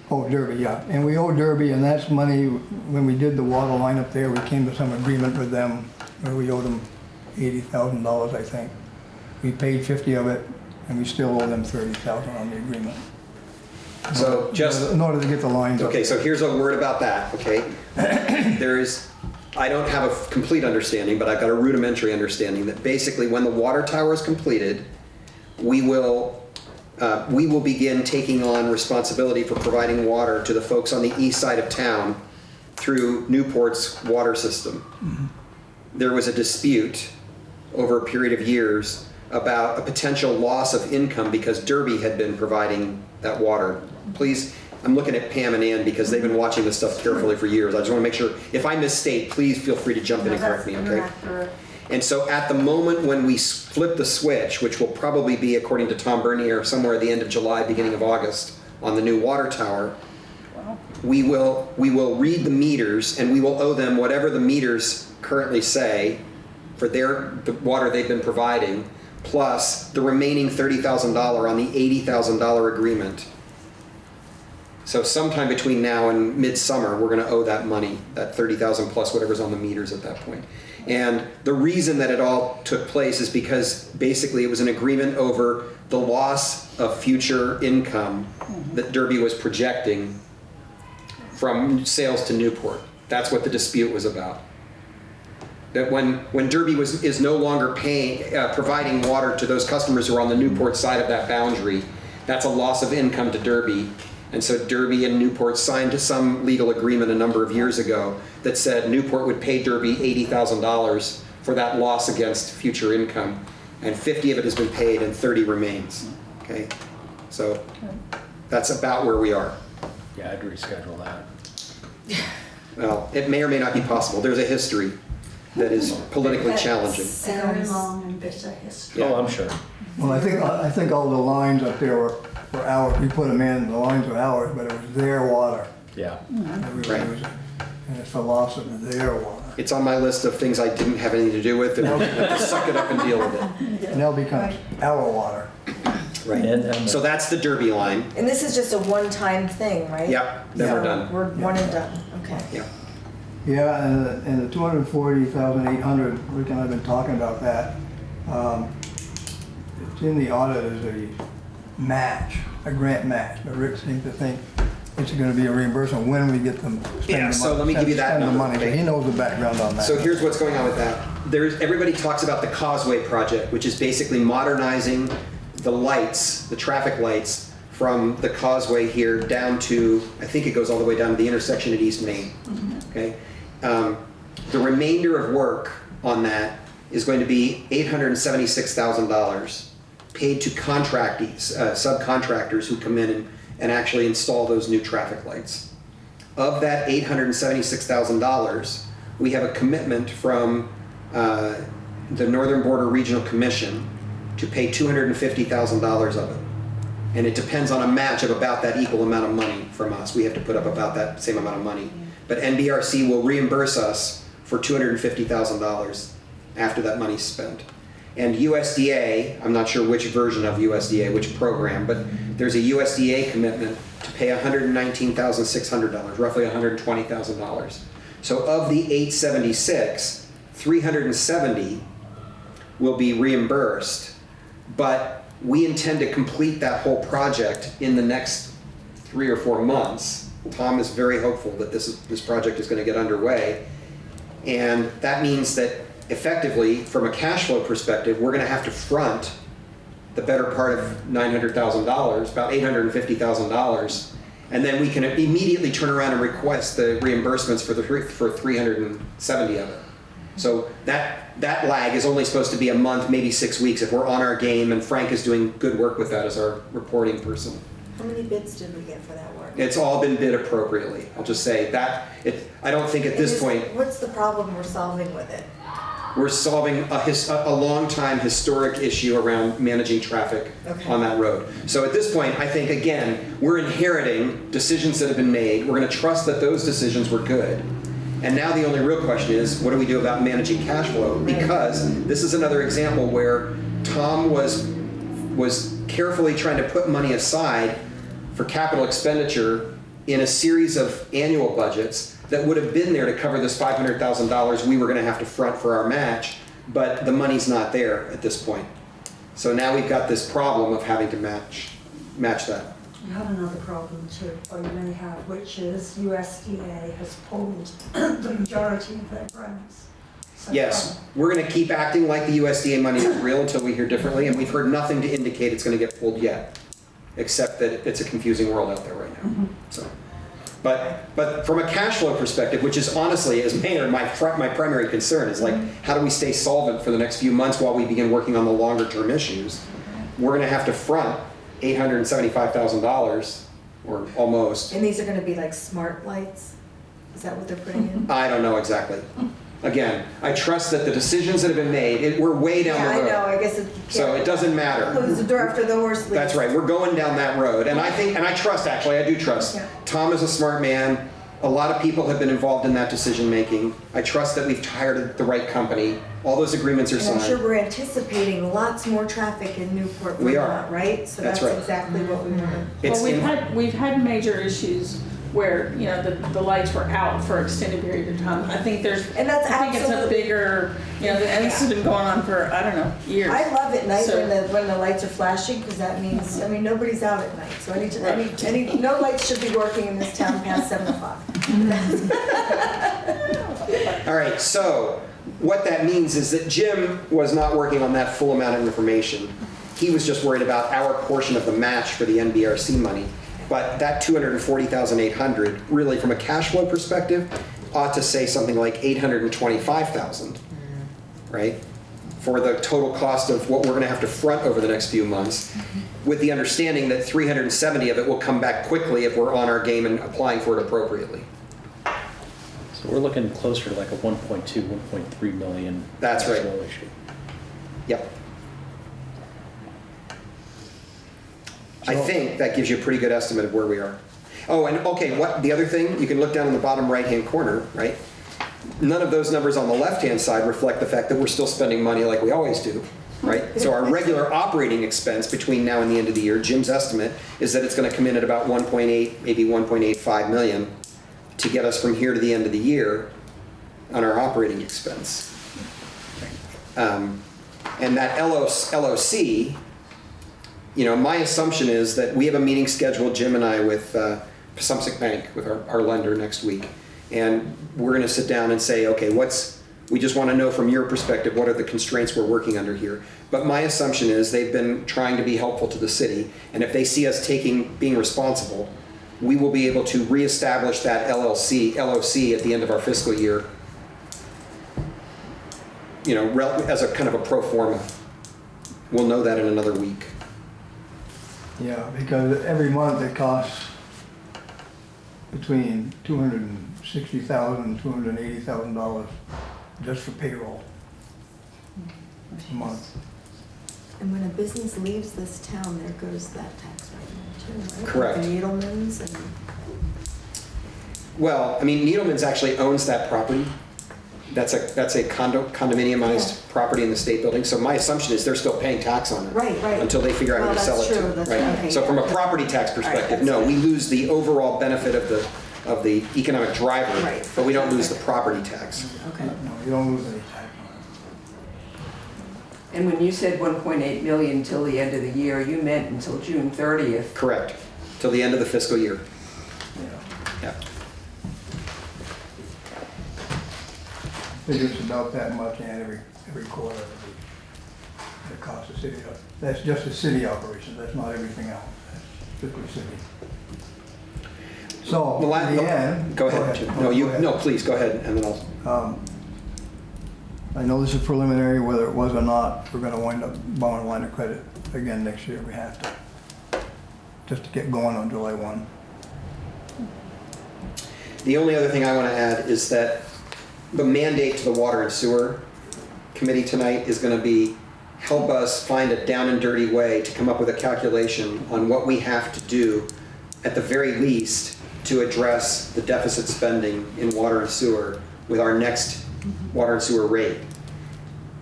oh, Derby, yeah, and we owe Derby, and that's money, when we did the water line up there, we came to some agreement with them, where we owed them $80,000, I think. We paid 50 of it, and we still owe them 30,000 on the agreement. So just, In order to get the lines up. okay, so here's a word about that, okay? I don't have a complete understanding, but I've got a rudimentary understanding that basically when the water tower is completed, we will begin taking on responsibility for providing water to the folks on the east side of town through Newport's water system. There was a dispute over a period of years about a potential loss of income because Derby had been providing that water. Please, I'm looking at Pam and Ann because they've been watching this stuff carefully for years. I just want to make sure, if I misstate, please feel free to jump in and correct me, okay? And so at the moment when we flip the switch, which will probably be, according to Tom Bernier, somewhere at the end of July, beginning of August, on the new water tower, we will read the meters and we will owe them whatever the meters currently say for the water they've been providing, plus the remaining $30,000 on the $80,000 agreement. So sometime between now and midsummer, we're going to owe that money, that $30,000 plus whatever's on the meters at that point. And the reason that it all took place is because basically it was an agreement over the loss of future income that Derby was projecting from sales to Newport. That's what the dispute was about. That when Derby is no longer providing water to those customers who are on the Newport side of that boundary, that's a loss of income to Derby. And so Derby and Newport signed to some legal agreement a number of years ago that said Newport would pay Derby $80,000 for that loss against future income. And 50 of it has been paid and 30 remains. Okay? So that's about where we are. Yeah, I'd reschedule that. Well, it may or may not be possible. There's a history that is politically challenging. A very long and bitter history. Oh, I'm sure. Well, I think all the lines up there were ours. We put them in, the lines were ours, but it was their water. Yeah. that we were Right. using. And it's the loss of their water. It's on my list of things I didn't have anything to do with, and I'll have to suck it up and deal with it. Now becomes our water. Right. And So that's the Derby line. And this is just a one-time thing, right? Yep, then we're So done. We're one and done, okay. Yeah. Yeah, and the 240,800, Rick and I have been talking about that. It's in the audit as a match, a grant match, but Rick seems to think it's gonna be a reimbursement when we get them spend the Yeah, money. so let me give you that spend the number, money, so okay? he knows the background on that. So here's what's going on with that. Everybody talks about the Causeway project, which is basically modernizing the lights, the traffic lights, from the Causeway here down to, I think it goes all the way down to the intersection at East Main. Okay? The remainder of work on that is going to be $876,000 paid to subcontractors who come in and actually install those new traffic lights. Of that $876,000, we have a commitment from the Northern Border Regional Commission to pay $250,000 of it. And it depends on a match of about that equal amount of money from us. We have to put up about that same amount of money. But NBRC will reimburse us for $250,000 after that money's spent. And USDA, I'm not sure which version of USDA, which program, but there's a USDA commitment to pay $119,600, roughly $120,000. So of the 876, 370 will be reimbursed, but we intend to complete that whole project in the next 3 or 4 months. Tom is very hopeful that this project is going to get underway, and that means that effectively, from a cash flow perspective, we're going to have to front the better part of $900,000, about $850,000, and then we can immediately turn around and request the reimbursements for 370 of it. So that lag is only supposed to be a month, maybe 6 weeks if we're on our game, and Frank is doing good work with that as our reporting person. How many bids did we get for that work? It's all been bid appropriately. I'll just say that. I don't think at this point What's the problem we're solving with it? we're solving a long-time historic issue around managing traffic on that road. So at this point, I think, again, we're inheriting decisions that have been made. We're going to trust that those decisions were good. And now the only real question is, what do we do about managing cash flow? Because this is another example where Tom was carefully trying to put money aside for capital expenditure in a series of annual budgets that would have been there to cover this $500,000 we were going to have to front for our match, but the money's not there at this point. So now we've got this problem of having to match that. You have another problem too, or you may have, which is USDA has pulled the majority of their grants. So Yes, we're going to keep acting like the USDA money is real until we hear differently, and we've heard nothing to indicate it's going to get pulled yet, except that it's a confusing world out there right now. So, but from a cash flow perspective, which is honestly, as mayor, my primary concern is like, how do we stay solvent for the next few months while we begin working on the longer term issues? We're going to have to front $875,000 or almost. And these are gonna be like smart lights? Is that what they're putting in? I don't know exactly. Again, I trust that the decisions that have been made, we're way down the road. Yeah, I know, I guess So it doesn't matter. Close the door after the horse leaves. That's right, we're going down that road. And I think, and I trust, actually, I do trust. Yeah. Tom is a smart man. A lot of people have been involved in that decision making. I trust that we've hired the right company. All those agreements are And I'm sure signed. we're anticipating lots more traffic in Newport, We Vermont, are. right? So That's that's right. exactly what we want to. It's Well, we've had major issues where, you know, the lights were out for extended period of time. I think it's a bigger, you know, and this has been going on for, I don't know, years. I love at night So- when the lights are flashing, because that means, I mean, nobody's out at night. So no lights should be working in this town past 7 o'clock. All right, so what that means is that Jim was not working on that full amount of information. He was just worried about our portion of the match for the NBRC money. But that $240,800, really from a cash flow perspective, ought to say something like $825,000, right? For the total cost of what we're going to have to front over the next few months, with the understanding that 370 of it will come back quickly if we're on our game and applying for it appropriately. So we're looking closer to like a 1.2, 1.3 million. That's right. cash flow issue. Yep. I think that gives you a pretty good estimate of where we are. Oh, and okay, what the other thing, you can look down in the bottom right-hand corner, right? None of those numbers on the left-hand side reflect the fact that we're still spending money like we always do, right? So our regular operating expense between now and the end of the year, Jim's estimate is that it's going to come in at about 1.8, maybe 1.85 million to get us from here to the end of the year on our operating expense. And that LOC, you know, my assumption is that we have a meeting scheduled, Jim and I, with Passumpsic Bank, with our lender next week. And we're going to sit down and say, okay, we just want to know from your perspective, what are the constraints we're working under here? But my assumption is they've been trying to be helpful to the city. And if they see us being responsible, we will be able to reestablish that LOC at the end of our fiscal year, you know, as a kind of a pro forma. We'll know that in another week. Yeah, because every month it costs between $260,000 and $280,000 just for payroll a month. And when a business leaves this town, there goes that tax revenue too, right? Correct. Like the Needleman's and, Well, I mean, Needleman's actually owns that property. That's a condominiumized property in the state building. So my assumption is they're still paying tax on it. right. Until they figure out Well, who to sell it that's to. true, that's right? right, okay, So from a yeah. property tax perspective, that's no, it. we lose the overall benefit of the economic driver, Right. but we don't lose the property tax. Okay. No, you don't lose any tax on And when you said 1.8 million till the end of the year, you meant until June 30th. Correct. Till the end of the fiscal year. it. Yeah. Yeah. I figure it's about that much and every quarter it costs the city. That's just a city operation, that's not everything else. That's strictly city. So, in the end. Go ahead. Jim. go ahead. No, please, go ahead, and then I'll. I know this is preliminary, whether it was or not, we're gonna wind up borrowing a line of credit again next year, we have to. Just to get going on July 1. The only other thing I want to add is that the mandate to the Water and Sewer Committee tonight is going to be help us find a down and dirty way to come up with a calculation on what we have to do at the very least to address the deficit spending in water and sewer with our next water and sewer rate.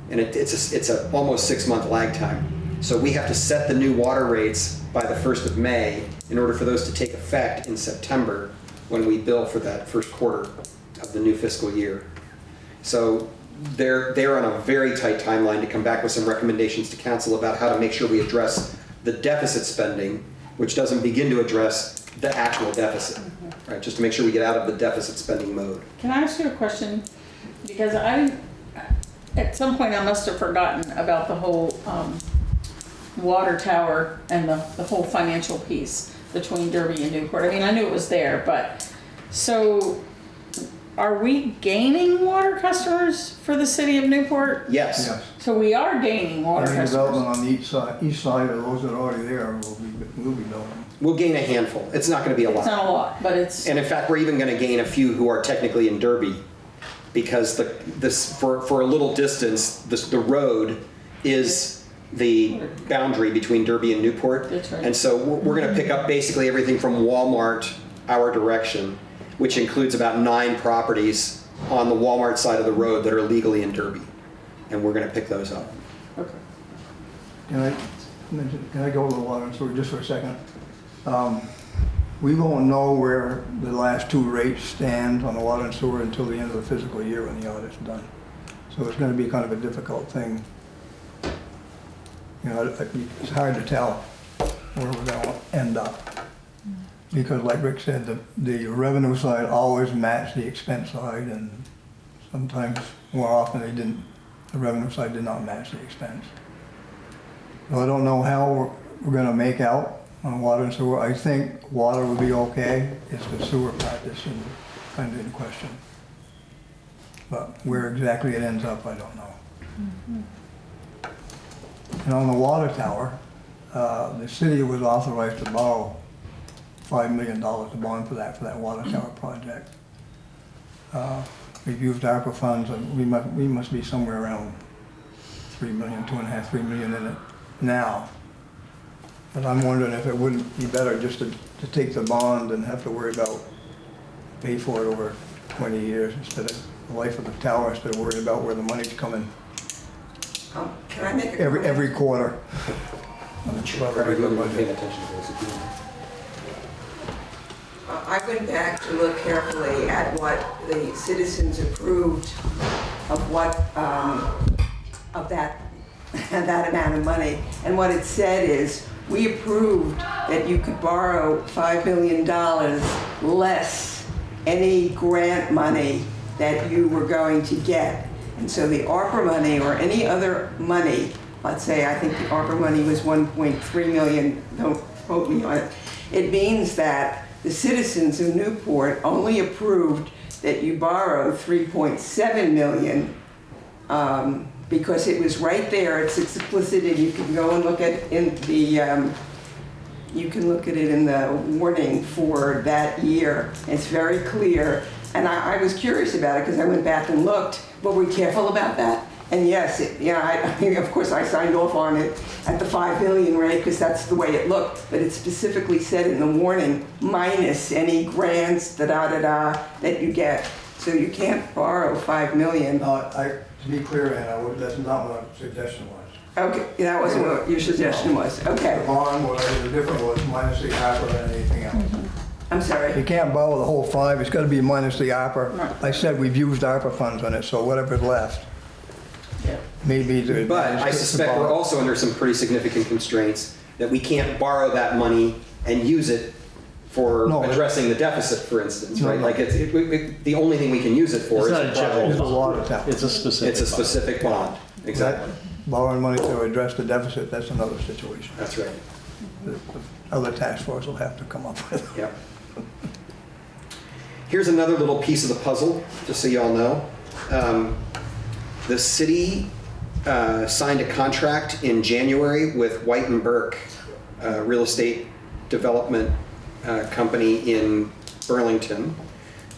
And it's a almost 6-month lag time. So we have to set the new water rates by the 1st of May in order for those to take effect in September when we bill for that first quarter of the new fiscal year. So they're on a very tight timeline to come back with some recommendations to council about how to make sure we address the deficit spending, which doesn't begin to address the actual deficit, right? Just to make sure we get out of the deficit spending mode. Can I ask you a question? Because at some point I must have forgotten about the whole water tower and the whole financial piece between Derby and Newport. I mean, I knew it was there, but so are we gaining water customers for the city of Newport? Yes. Yes. So we are gaining water Any customers. development on the east side of those that are already there will be building. We'll gain a handful. It's not going to be a It's lot. not a lot, but it's, And in fact, we're even going to gain a few who are technically in Derby because for a little distance, the road is the boundary between Derby and Newport. That's right. And so we're going to pick up basically everything from Walmart, our direction, which includes about 9 properties on the Walmart side of the road that are legally in Derby. And we're going to pick those up. okay. Can I go a little water and sewer just for a second? We won't know where the last 2 rates stand on the water and sewer until the end of the fiscal year when the audit's done. So it's going to be kind of a difficult thing. You know, it's hard to tell where we're going to end up. Because like Rick said, the revenue side always matched the expense side, and sometimes, more often, the revenue side did not match the expense. So I don't know how we're going to make out on water and sewer. I think water will be okay. It's the sewer part that's kind of in question. But where exactly it ends up, I don't know. And on the water tower, the city was authorized to borrow $5 million to bond for that water tower project. We've used ARPA funds, and we must be somewhere around 3 million, 2.5, 3 million in it now. But I'm wondering if it wouldn't be better just to take the bond and have to worry about pay for it over 20 years instead of the life of the tower, instead of worrying about where the money's coming Can I make a comment? every quarter. Regular budget. I went back to look carefully at what the citizens approved of what, of that amount of money. And what it said is, we approved that you could borrow $5 million less any grant money that you were going to get. And so the ARPA money or any other money, let's say I think the ARPA money was 1.3 million, don't quote me on it, it means that the citizens of Newport only approved that you borrow 3.7 million because it was right there. It's explicit, and you can go and look at in the you can look at it in the warning for that year. It's very clear, and I was curious about it because I went back and looked. But we're careful about that. And yes, I mean, of course, I signed off on it at the 5 million rate because that's the way it looked. But it specifically said in the warning, minus any grants, da-da-da-da, that you get. So you can't borrow 5 million. To be clear, Anna, that's not what my suggestion was. Okay, that wasn't what your suggestion was. The Okay, bond, the difference was minus the ARPA and anything else. I'm You sorry. can't borrow the whole 5, it's gotta be minus the ARPA. Right. I said we've used ARPA funds on it, so whatever's left, Yeah. maybe the. But I suspect we're also under some pretty significant constraints that we can't borrow that money and use it for No. addressing the deficit, for instance, No, right? no. Like the only thing we can use it for It's is not for a general projects. It's a water tower. It's a specific. It's a bond. specific bond, exactly. Borrowing money to address the deficit, that's another situation. That's right, The other task force will have to come up with. yep. Here's another little piece of the puzzle, just so you all know. The city signed a contract in January with White and Burke, a real estate development company in Burlington,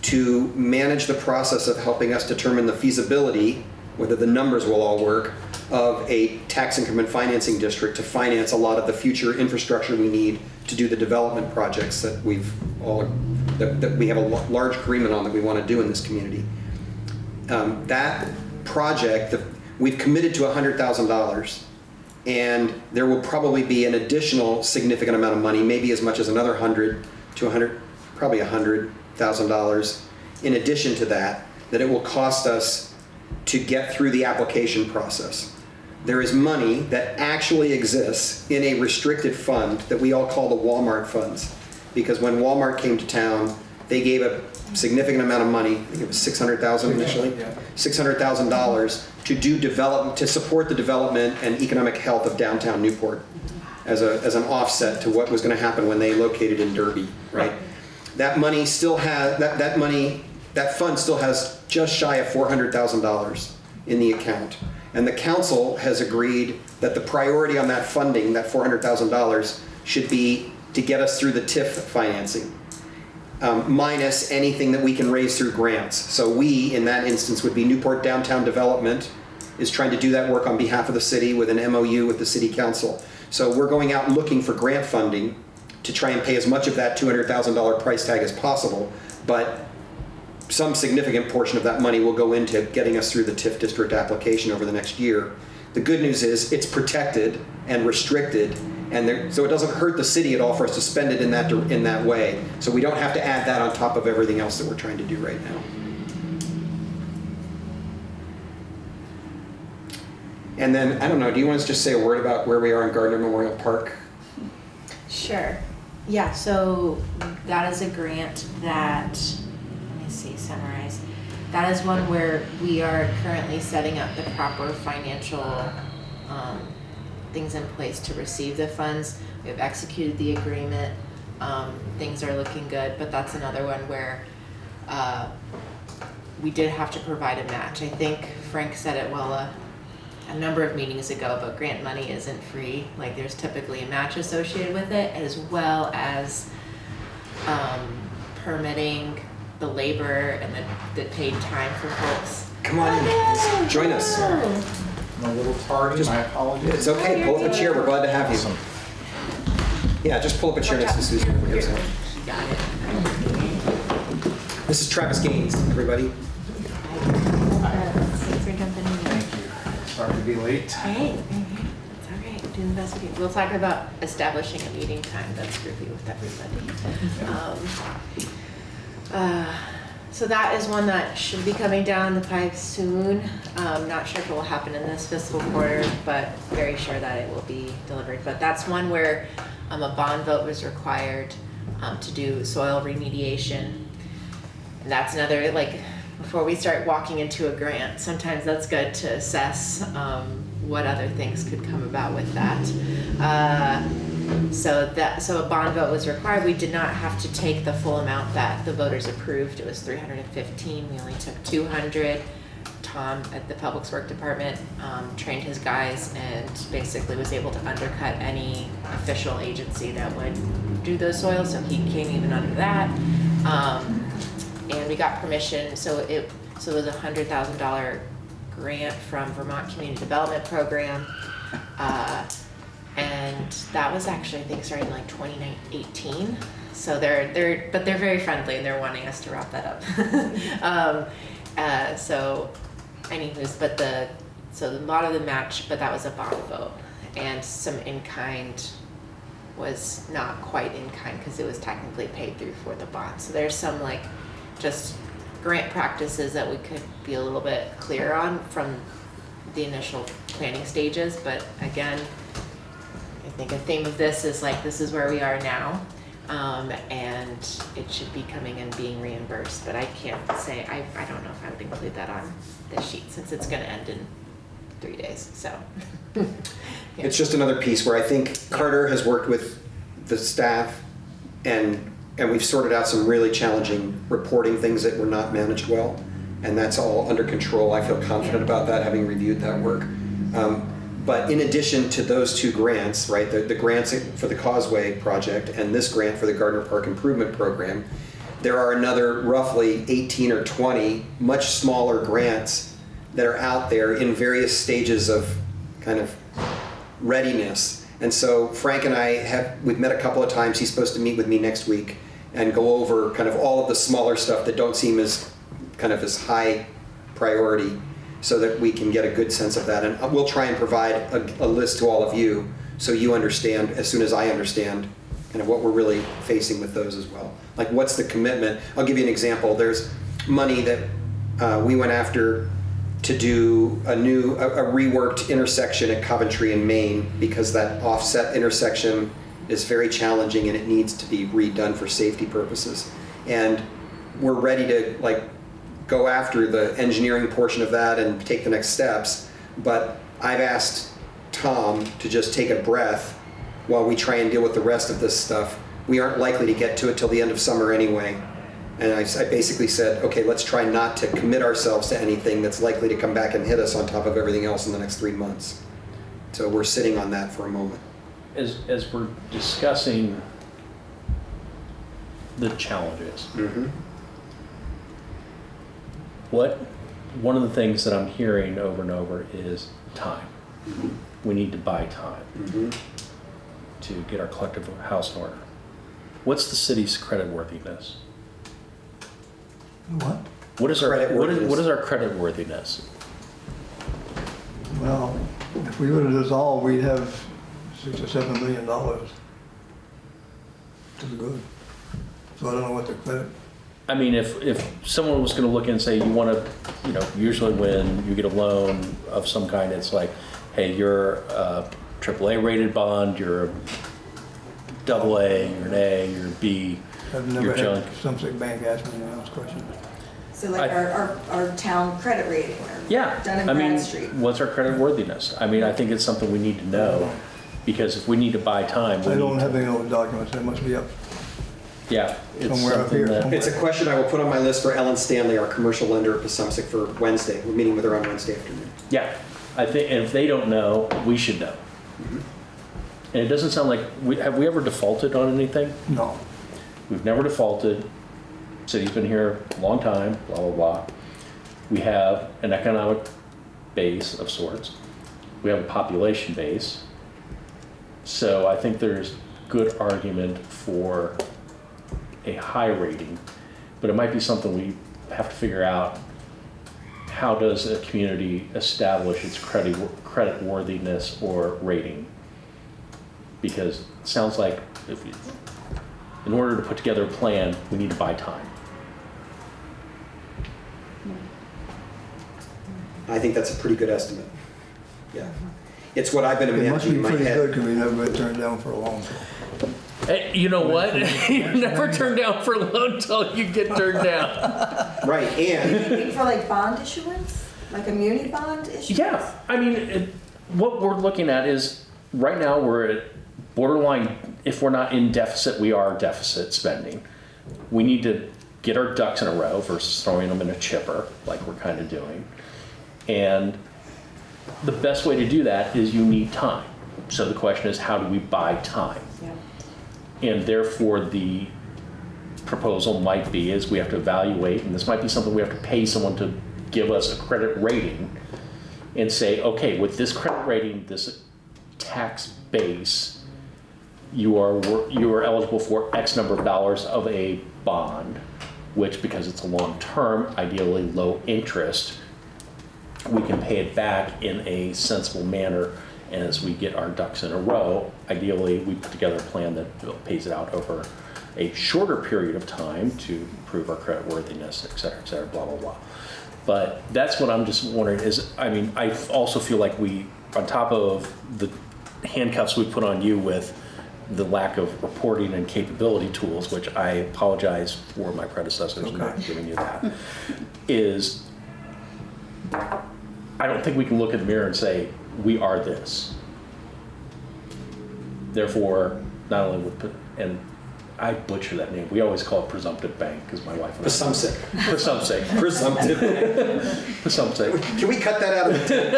to manage the process of helping us determine the feasibility, whether the numbers will all work, of a tax increment financing district to finance a lot of the future infrastructure we need to do the development projects that we have a large agreement on that we want to do in this community. That project, we've committed to $100,000, and there will probably be an additional significant amount of money, maybe as much as another probably $100,000 in addition to that it will cost us to get through the application process. There is money that actually exists in a restricted fund that we all call the Walmart funds, because when Walmart came to town, they gave a significant amount of money, I think it was $600,000 initially, Yeah. $600,000 to do development, to support the development and economic health of downtown Newport as an offset to what was going to happen when they located in Derby, right? That money still has, that fund still has just shy of $400,000 in the account. And the council has agreed that the priority on that funding, that $400,000, should be to get us through the TIF financing, minus anything that we can raise through grants. So we, in that instance, would be Newport Downtown Development is trying to do that work on behalf of the city with an MOU with the city council. So we're going out looking for grant funding to try and pay as much of that $200,000 price tag as possible, but some significant portion of that money will go into getting us through the TIF district application over the next year. The good news is it's protected and restricted, and so it doesn't hurt the city at all for us to spend it in that way. So we don't have to add that on top of everything else that we're trying to do right now. And then, I don't know, do you want to just say a word about where we are in Gardner Memorial Park? Sure. Yeah, so that is a grant that, let me see, summarize. That is one where we are currently setting up the proper financial things in place to receive the funds. We have executed the agreement. Things are looking good, but that's another one where we did have to provide a match. I think Frank said it well a number of meetings ago, but grant money isn't free. Like, there's typically a match associated with it, as well as permitting, the labor, and the paid time for folks. Come on in, join us. I'm a little tardy, my apologies. It's okay, pull up a chair, we're glad to have you. Yeah, just pull up a chair next to Susan. You got it. This is Travis Gaines, everybody. Thanks for jumping in. Thank you. Sorry to be late. Hey, it's all right. Doing the best we can. We'll talk about establishing a meeting time that's groovy with everybody. So that is one that should be coming down the pipe soon. Not sure if it will happen in this fiscal quarter, but very sure that it will be delivered. But that's one where a bond vote was required to do soil remediation. And that's another, like, before we start walking into a grant, sometimes that's good to assess what other things could come about with that. So a bond vote was required. We did not have to take the full amount that the voters approved. It was $315. We only took $200. Tom at the Public Works Department trained his guys and basically was able to undercut any official agency that would do those soils. So he came even under that. And we got permission. So it was a $100,000 grant from Vermont Community Development Program. And that was actually, I think, started in like 2018. So they're very friendly and they're wanting us to wrap that up. So a lot of the match, but that was a bond vote, and some in-kind was not quite in-kind because it was technically paid through for the bond. So there's some like just grant practices that we could be a little bit clearer on from the initial planning stages. But again, I think a theme of this is like, this is where we are now, and it should be coming and being reimbursed. But I can't say, I don't know if I would include that on this sheet since it's going to end in 3 days. So yeah. It's just another piece where I think Carter has worked with the staff and we've sorted out some really challenging reporting things that were not managed well, and that's all under control. I feel confident about that, having reviewed that work. But in addition to those two grants, right, the grants for the Causeway project and this grant for the Gardner Park Improvement Program, there are another roughly 18 or 20 much smaller grants that are out there in various stages of kind of readiness. And so Frank and we've met a couple of times. He's supposed to meet with me next week and go over kind of all of the smaller stuff that don't seem as kind of as high priority, so that we can get a good sense of that. And we'll try and provide a list to all of you so you understand as soon as I understand kind of what we're really facing with those as well. Like, what's the commitment? I'll give you an example. There's money that we went after to do a reworked intersection at Coventry in Maine, because that offset intersection is very challenging and it needs to be redone for safety purposes. And we're ready to like go after the engineering portion of that and take the next steps. But I've asked Tom to just take a breath while we try and deal with the rest of this stuff. We aren't likely to get to it till the end of summer anyway. And I basically said, okay, let's try not to commit ourselves to anything that's likely to come back and hit us on top of everything else in the next 3 months. So we're sitting on that for a moment. As we're discussing the challenges, one of the things that I'm hearing over and over is time. We need to buy time to get our collective house in order. What's the city's creditworthiness? What? What is our creditworthiness? Well, if we were to dissolve, we'd have $6 or $7 million to the good. So I don't know what the credit. I mean, if someone was going to look and say, you want to, usually when you get a loan of some kind, it's like, hey, you're a AAA rated bond, you're a AA, you're an A, you're a B, I've never you're had junk. some bank ask me those questions. So like our town credit rating, Yeah, Dun and I mean, Bradstreet. what's our credit worthiness? I mean, I think it's something we need to know, because if we need to buy time, I don't have any of those documents. They must be up. Yeah, it's Somewhere up something here, that, somewhere. It's a question I will put on my list for Ellen Stanley, our commercial lender at Pasumsic, for Wednesday. We're meeting with her on Wednesday afternoon. yeah, I think, and if they don't know, we should know. And it doesn't sound like, have we ever defaulted on anything? No. We've never defaulted. City's been here a long time, blah, blah, blah. We have an economic base of sorts. We have a population base. So I think there's good argument for a high rating, but it might be something we have to figure out. How does a community establish its credit worthiness or rating? Because it sounds like in order to put together a plan, we need to buy time. I think that's a pretty good estimate. Yeah. It's what I've been It must imagining be in my pretty good head. because we've never been turned down for a loan. Hey, you know what? You never turn down for a loan until you get turned down. Right, and Waiting for like bond issuance, like a muni bond issuance. Yeah, I mean, what we're looking at is, right now we're at borderline, if we're not in deficit, we are deficit spending. We need to get our ducks in a row versus throwing them in a chipper like we're kind of doing. And the best way to do that is you need time. So the question is, how do we buy time? Yeah. And therefore the proposal might be is we have to evaluate, and this might be something we have to pay someone to give us a credit rating, and say, okay, with this credit rating, this tax base, you are eligible for X number of dollars of a bond, which, because it's a long term, ideally low interest, we can pay it back in a sensible manner. And as we get our ducks in a row, ideally we put together a plan that pays it out over a shorter period of time to improve our credit worthiness, et cetera, blah, blah, blah. But that's what I'm just wondering is, I mean, I also feel like we, on top of the handcuffs we put on you with the lack of reporting and capability tools, which I apologize for my predecessors not giving you that, is I don't think we can look in the mirror and say, we are this. Therefore, not only would, and I butcher that name, we always call it presumptive bank, because my wife and I. Presumptive. Presumptive. Presumptive. Can we cut that out of the tape?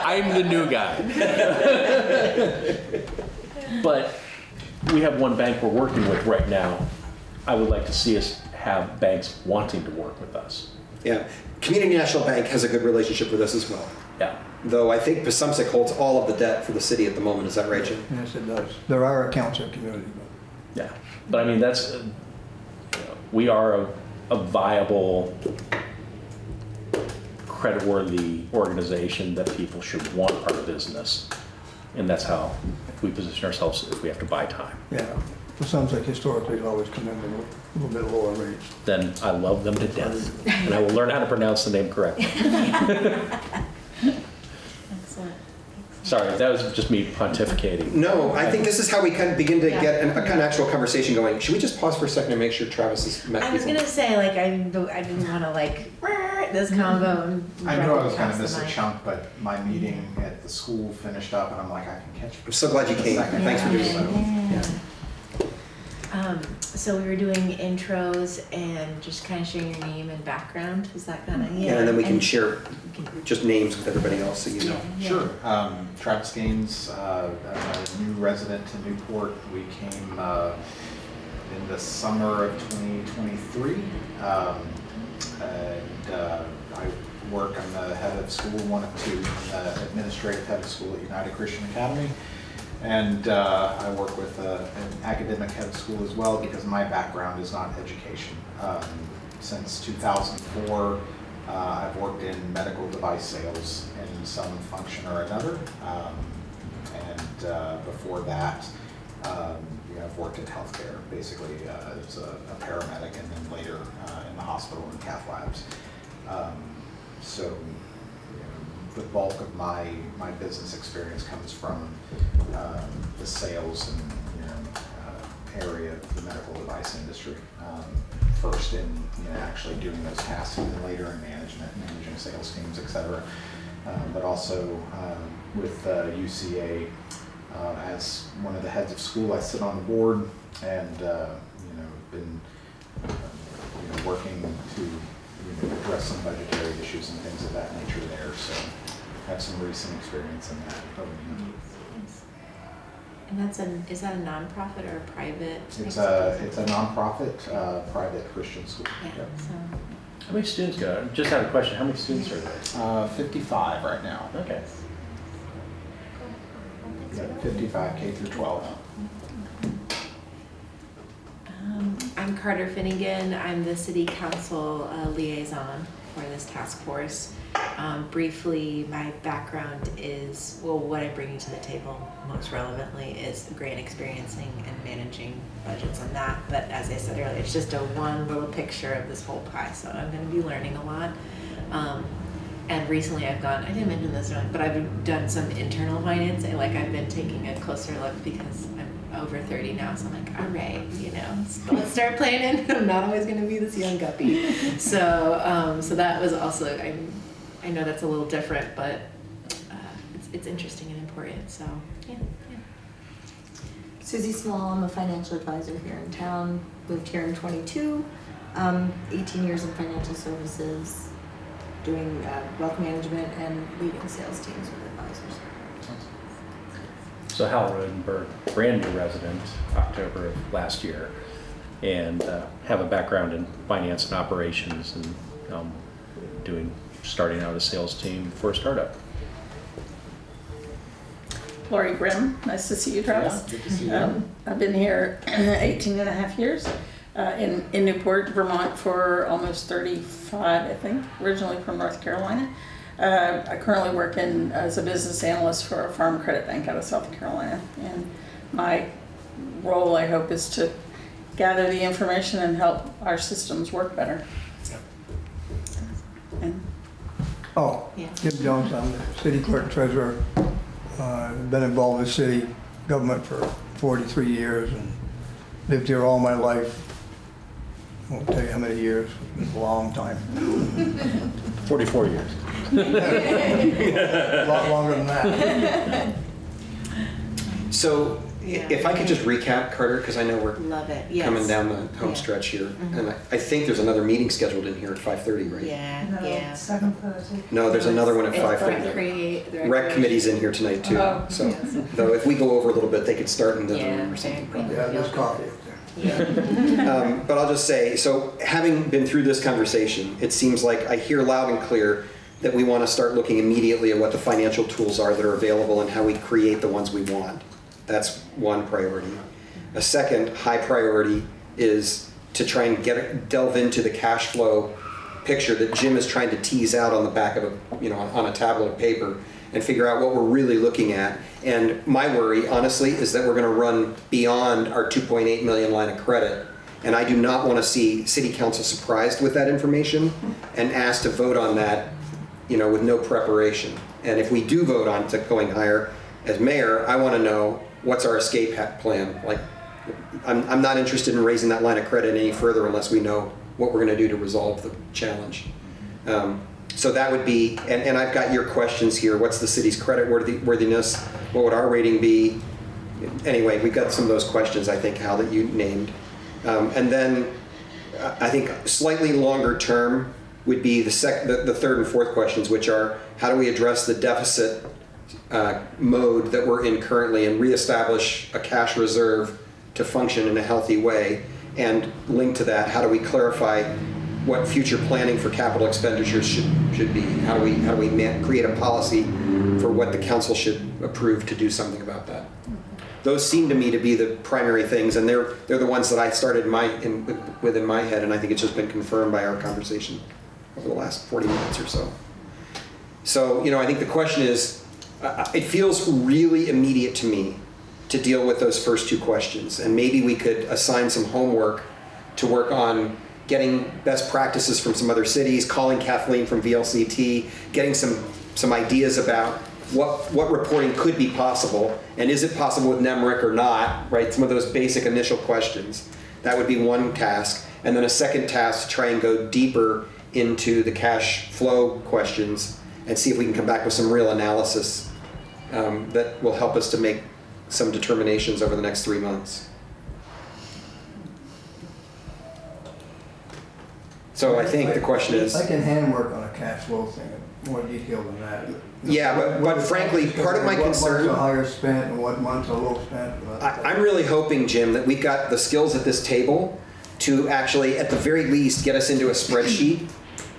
I'm the new guy. But we have one bank we're working with right now. I would like to see us have banks wanting to work with us. Yeah. Community National Bank has a good relationship with us as well. Yeah. Though I think Pasumsic holds all of the debt for the city at the moment. Is that right, Jim? Yes, it does. There are accounts in community, but Yeah. But I mean, that's, we are a viable, creditworthy organization that people should want our business. And that's how we position ourselves if we have to buy time. yeah. It sounds like historically it's always come in with a little bit lower rates. Then I love them to death. And I will learn how to pronounce the name correctly. Excellent. Sorry, that was just me pontificating. No, I think this is how we kind of begin to get a kind of actual conversation going. Should we just pause for a second and make sure Travis has met I was people? gonna say, like, I didn't want to, like, this combo. And I knew I was gonna broadcast miss the a mic. chunk, but my meeting at the school finished up and I'm like, I can catch. I'm so glad you came. Second. Thanks for doing So, that. yeah. So we were doing intros and just kind of sharing your name and background. Is that kind of, yeah? And then we can and- share just names with everybody else so you know. Yeah. Sure. Travis Gaines, a new resident to Newport. We came in the summer of 2023. I work, I'm the head of school, one of two, administrative head of school at United Christian Academy. And I work with an academic head of school as well because my background is not education. Since 2004, I've worked in medical device sales in some function or another. Before that, I've worked in healthcare, basically as a paramedic and then later in the hospital and cath labs. The bulk of my business experience comes from the sales and area of the medical device industry. First in actually doing those tasks, and then later in management, managing sales teams, et cetera. But also with UCA as one of the heads of school, I sit on the board and been working to address some budgetary issues and things of that nature there. So I have some recent experience in that. And is that a nonprofit or a private? It's a nonprofit, private Christian school. Yeah. Yep. So. How many students got? Just had a question. How many students are there? 55 right now. Okay. Yeah, 55 K through 12. I'm Carter Finnegan. I'm the city council liaison for this task force. Briefly, my background is, well, what I bring you to the table most relevantly is the grant experiencing and managing budgets on that. But as I said earlier, it's just a one little picture of this whole pie, so I'm going to be learning a lot. And recently I didn't mention this earlier, but I've done some internal finance. I've been taking a closer look because I'm over 30 now, so I'm like, all right, let's start planning. I'm not always going to be this young guppy. So that was also, I know that's a little different, but it's interesting and important. So yeah. Susie Small, I'm a financial advisor here in town. Moved here in 22. 18 years in financial services, doing wealth management and leading sales teams with advisors. So Hal Rodenberg, brand new resident, October of last year, and have a background in finance and operations and doing starting out a sales team for a startup. Lori Grimm, nice to see you, Travis. Yeah, good to see you. I've been here 18 and a half years in Newport, Vermont for almost 35, I think, originally from North Carolina. I currently work as a business analyst for a farm credit bank out of South Carolina. And my role, I hope, is to gather the information and help our systems work better. And Oh, Yeah. Jim Jones, I'm the city clerk treasurer. Been involved with city government for 43 years and lived here all my life. I won't tell you how many years, it's a long time. 44 years. A lot longer than that. So if I could just recap, Carter, because I know we're Love it, yes. coming down the home Yeah. stretch here. And I think there's another meeting scheduled in here at 5:30, right? Yeah, No, yeah. 7:30. No, there's another one at It's 5:30. the Rec committee's in here tonight too. Oh. So, though if we go over a little bit, they could start in the other Yeah, room or something. okay. Yeah, there's coffee up there. Yeah. But I'll just say, so having been through this conversation, it seems like I hear loud and clear that we want to start looking immediately at what the financial tools are that are available and how we create the ones we want. That's one priority. A second high priority is to try and delve into the cash flow picture that Jim is trying to tease out on the back of on a tablet of paper and figure out what we're really looking at. And my worry, honestly, is that we're going to run beyond our 2.8 million line of credit. And I do not want to see city council surprised with that information and asked to vote on that, with no preparation. And if we do vote on to going higher, as mayor, I want to know what's our escape plan. Like, I'm not interested in raising that line of credit any further unless we know what we're going to do to resolve the challenge. So that would be, and I've got your questions here. What's the city's credit worthiness? What would our rating be? Anyway, we've got some of those questions, I think, Hal, that you named. And then I think slightly longer term would be the third and fourth questions, which are how do we address the deficit mode that we're in currently and reestablish a cash reserve to function in a healthy way, and linked to that, how do we clarify what future planning for capital expenditures should be? How do we create a policy for what the council should approve to do something about that? Those seem to me to be the primary things, and they're the ones that I started within my head, and I think it's just been confirmed by our conversation over the last 40 minutes or so. So, I think the question is, it feels really immediate to me to deal with those first two questions, and maybe we could assign some homework to work on getting best practices from some other cities, calling Kathleen from VLCT, getting some ideas about what reporting could be possible, and is it possible with NEMRIC or not, right? Some of those basic initial questions. That would be one task. And then a second task to try and go deeper into the cash flow questions and see if we can come back with some real analysis that will help us to make some determinations over the next 3 months. So I think the question is... I can handwork on a cash flow thing in more detail than that. Yeah, but frankly, part of my concern... What months are higher spent and what months are low spent. I'm really hoping, Jim, that we've got the skills at this table to actually, at the very least, get us into a spreadsheet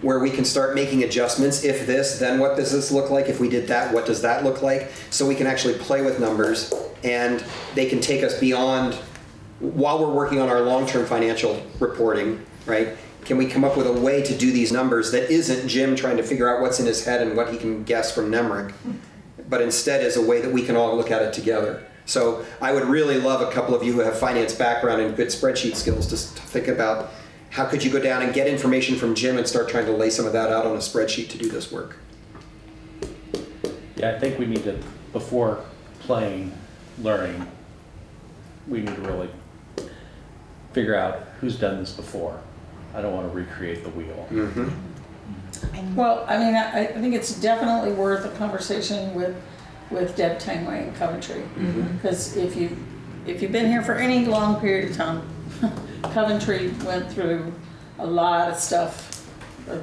where we can start making adjustments. If this, then what does this look like? If we did that, what does that look like? So we can actually play with numbers, and they can take us beyond, while we're working on our long-term financial reporting, right? Can we come up with a way to do these numbers that isn't Jim trying to figure out what's in his head and what he can guess from NEMRIC, but instead is a way that we can all look at it together. So I would really love a couple of you who have finance background and good spreadsheet skills to think about how could you go down and get information from Jim and start trying to lay some of that out on a spreadsheet to do this work. Yeah, I think we need to, before learning, we need to really figure out who's done this before. I don't want to recreate the wheel. Mm-hmm. Well, I mean, I think it's definitely worth a conversation with Deb Tangway in Coventry, because if you've been here for any long period of time, Coventry went through a lot of stuff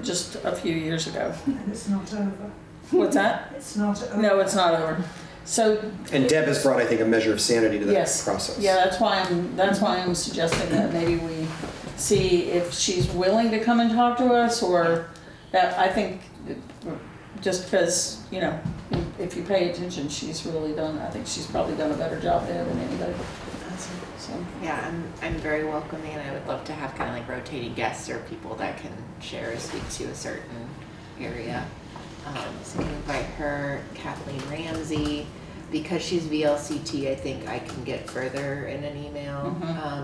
just a few years ago. And it's not over. What's that? It's not over. No, it's not over. So. And Deb has brought, I think, a measure of sanity to that Yes. process. Yeah, that's why I'm suggesting that maybe we see if she's willing to come and talk to us, or That, I think, just because, you know, if you pay attention, she's really done, I think she's probably done a better job there than anybody. So, Yeah, I'm very welcoming, and I would love to have kind of like rotating guests or people that can share or speak to a certain area. So you can invite her, Kathleen Ramsey. Because she's VLCT, I think I can get further in an email,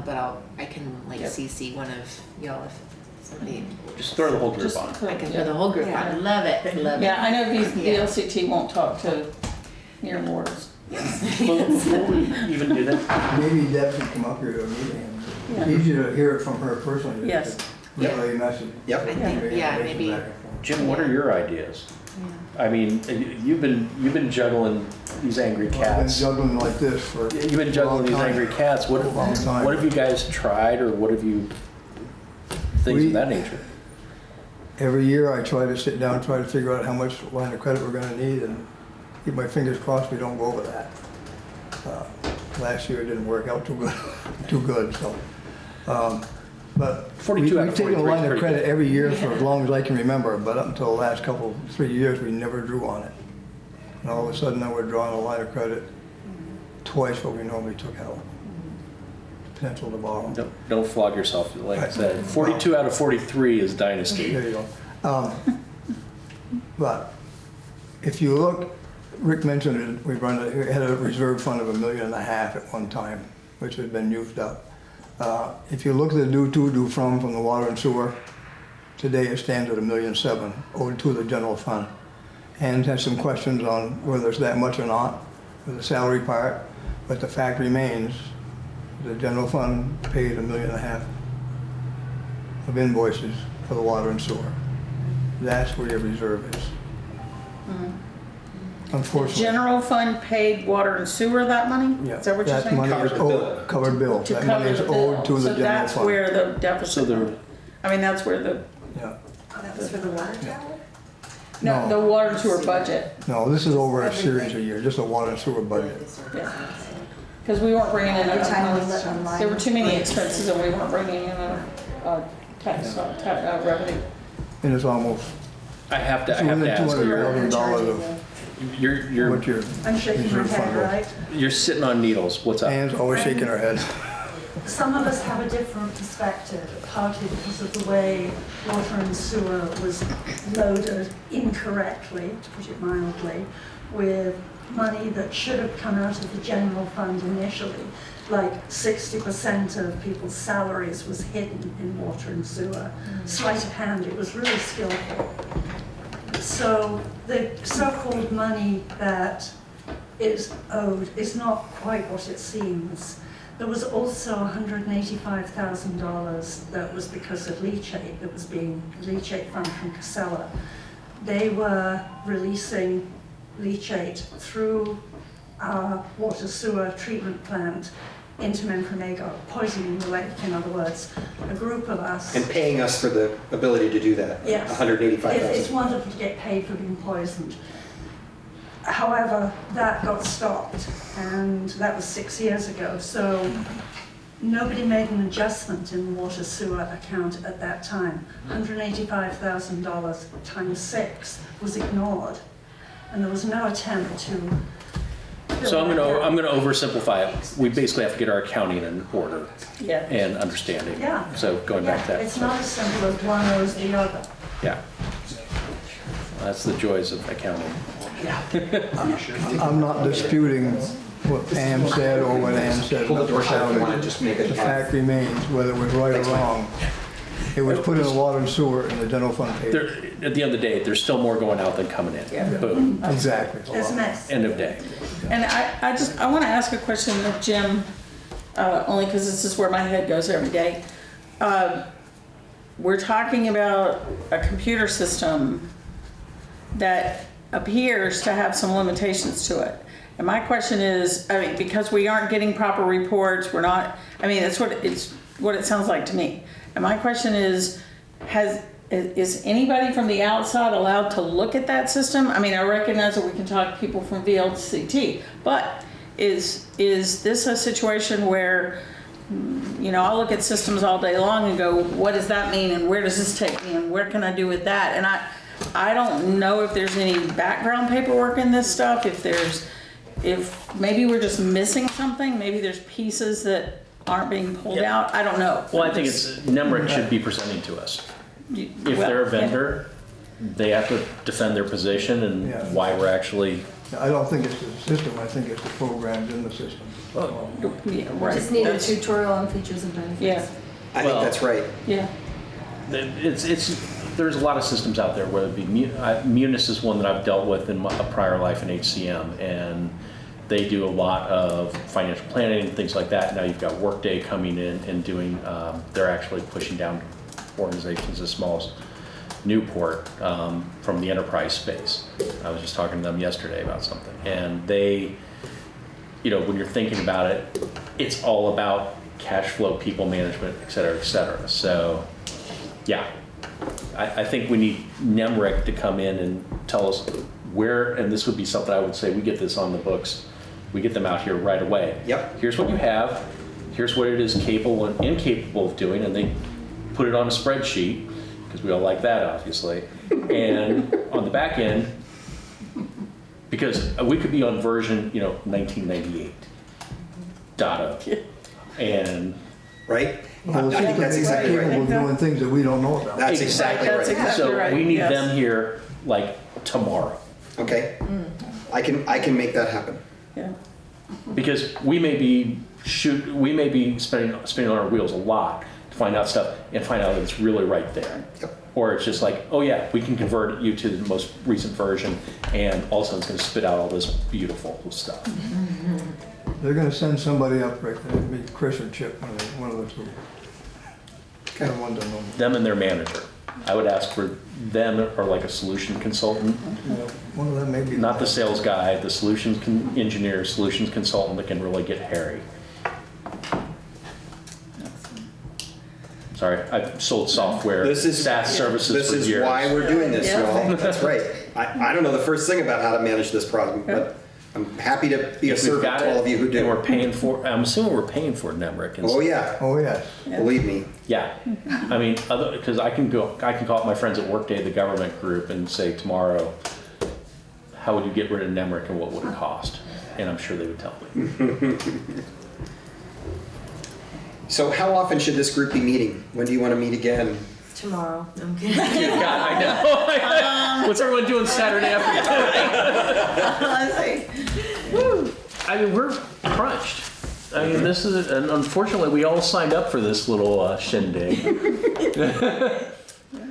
but I can like Yep. CC one of y'all if somebody. Just throw the whole group just on. I can throw the whole group on. I love it. Love it. Yeah, I know Yeah. VLCT won't talk to near mortals. Before we even do that, Maybe Deb can come up here to a meeting. Yeah. It's easier to hear it from her personally. Yes. Relay a message. Yep. I think, yeah, maybe. Back and forth. Jim, what are your ideas? I mean, you've been juggling these angry Well, I've been cats. juggling like this for. You've been juggling these angry cats. What Long time. have you guys tried, or what have you things of that nature? Every year I try to sit down, try to figure out how much line of credit we're gonna need and keep my fingers crossed we don't go over that. Last year it didn't work out too good, so. But 42 out we've of taken a 43 is line of pretty credit good. every year for as long as I can remember, but up until the last 3 years, we never drew on it. And all of a sudden now we're drawing a line of credit twice what we normally took out. Potential to borrow. Don't flog yourself. Like I said, 42 out of 43 is dynasty. There you go. But if you look, Rick mentioned it, we had a reserve fund of $1.5 million at one time, which had been used up. If you look at the due to, due from the water and sewer, today it stands at $1.7 million owed to the general fund. And has some questions on whether it's that much or not for the salary part, but the fact remains, the general fund paid $1.5 million of invoices for the water and sewer. That's where your reserve is. Unfortunately. General fund paid water and sewer that money? Yeah, Is that what you're that saying? money Covered is the bill. owed, covered bill. To That money cover is the bill. owed to the So general that's fund. where the deficit. So there, I mean, that's where the, Yeah. That was for the water tower? no, the water and sewer budget. No, this is over a series of years, just a water and sewer budget. Because we weren't bringing in Every enough time we money. let online. There were too many expenses and we weren't bringing in tax revenue. And it's almost, I have it's to within ask. $200,000 of You're what your I'm shaking my reserve fund head, was. right? you're sitting on needles. What's up? Anne's always shaking her head. Some of us have a different perspective, partly because of the way water and sewer was loaded incorrectly, to put it mildly, with money that should have come out of the general fund initially. Like 60% of people's salaries was hidden in water and sewer. Sleight of hand, it was really skillful. So the so-called money that is owed is not quite what it seems. There was also $185,000 that was because of leachate that was being, leachate fund from Casella. They were releasing leachate through our water sewer treatment plant into Memphremagog, poisoning the lake, in other words. A group of us. And paying us for the ability to do that. Yes. It's $185,000. wonderful to get paid for being poisoned. However, that got stopped, and that was 6 years ago. So nobody made an adjustment in the water sewer account at that time. $185,000 times 6 was ignored, and there was no attempt to. So I'm gonna oversimplify it. We basically have to get our accounting in order Yeah. and understanding. Yeah. So going back to that. It's not as simple as one owes the other. Yeah. That's the joys of accounting. I'm not disputing what Pam said or what Ann said. Pull the door shut if you want to The just make it. fact remains, whether it was right or Thanks, Mike. wrong, it was put in the water and sewer and the general fund paid. There, at the end of the day, there's still more going out than coming in. Yeah. Boom. Exactly. It's a mess. End of day. And I want to ask a question of Jim, only because this is where my head goes every day. We're talking about a computer system that appears to have some limitations to it. And my question is, I mean, because we aren't getting proper reports, we're not, I mean, that's what it sounds like to me. And my question is is anybody from the outside allowed to look at that system? I mean, I recognize that we can talk to people from VLCT, but is this a situation where I'll look at systems all day long and go, what does that mean? And where does this take me? And where can I do with that? And I don't know if there's any background paperwork in this stuff, if maybe we're just missing something, maybe there's pieces that aren't being pulled out. I don't know. Well, I think NEMRIC should be presenting to us. If they're a vendor, they have to defend their position and Yeah. why we're actually, I don't think it's the system, I think it's the programs in the system. Yeah, right. Just need a That's- tutorial on features and benefits. Yeah, I Well- think that's right. yeah. there's a lot of systems out there, whether it be, Munis is one that I've dealt with in a prior life in HCM, and they do a lot of financial planning and things like that. Now you've got Workday coming in and doing, they're actually pushing down organizations as small as Newport from the enterprise space. I was just talking to them yesterday about something, and they, when you're thinking about it, it's all about cash flow, people management, et cetera, et cetera. So, yeah, I think we need NEMRIC to come in and tell us where, and this would be something I would say, we get this on the books, we get them out here right away. Yep. Here's what you have, here's what it is capable and incapable of doing, and they put it on a spreadsheet, because we all like that, obviously. And on the back end, because we could be on version, 1998, .0, and Right? Well, the I think that's system exactly is capable right. of doing things that we don't know about. That's exactly That's right. exactly so right, we need yes. them here like tomorrow, Okay? I can make that happen. Yeah. because we may be spinning on our wheels a lot to find out stuff and find out that it's really right there. Yep. Or it's just like, oh yeah, we can convert you to the most recent version, and all of a sudden it's going to spit out all this beautiful stuff. They're gonna send somebody up, right, it'd be Chris or Chip, one of the two. Okay. The one to know. Them and their manager. I would ask for them or like a solution consultant, One of them may be. not the sales guy, the solutions engineer, solutions consultant that can really get hairy. Sorry, I've sold software, This is SaaS services This for is years. why we're doing this, Yeah. y'all. That's right. I don't know the first thing about how to manage this problem, but I'm happy to be a If we've servant got to all it, of you who and we're do. paying for, I'm assuming we're paying for NEMRIC. And Oh, yeah. Oh, yes. Believe me. Yeah, I mean, because I can call up my friends at Workday, the government group, and say tomorrow, how would you get rid of NEMRIC and what would it cost? And I'm sure they would tell me. So how often should this group be meeting? When do you want to meet again? Tomorrow. I'm kidding. God, I know. What's everyone doing Saturday afternoon? I mean, we're crunched. I mean, this is, and unfortunately, we all signed up for this little shindig.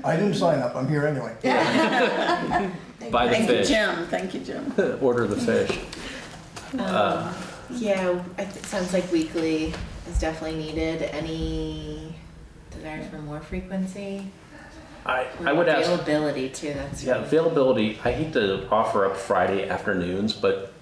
I didn't sign up, I'm here anyway. Buy the Thank you, fish. Jim. Thank you, Jim. Order the fish. Yeah, it sounds like weekly is definitely needed. Any desire for more frequency? I would ask. Availability too, that's. Yeah, really- availability, I hate to offer up Friday afternoons, but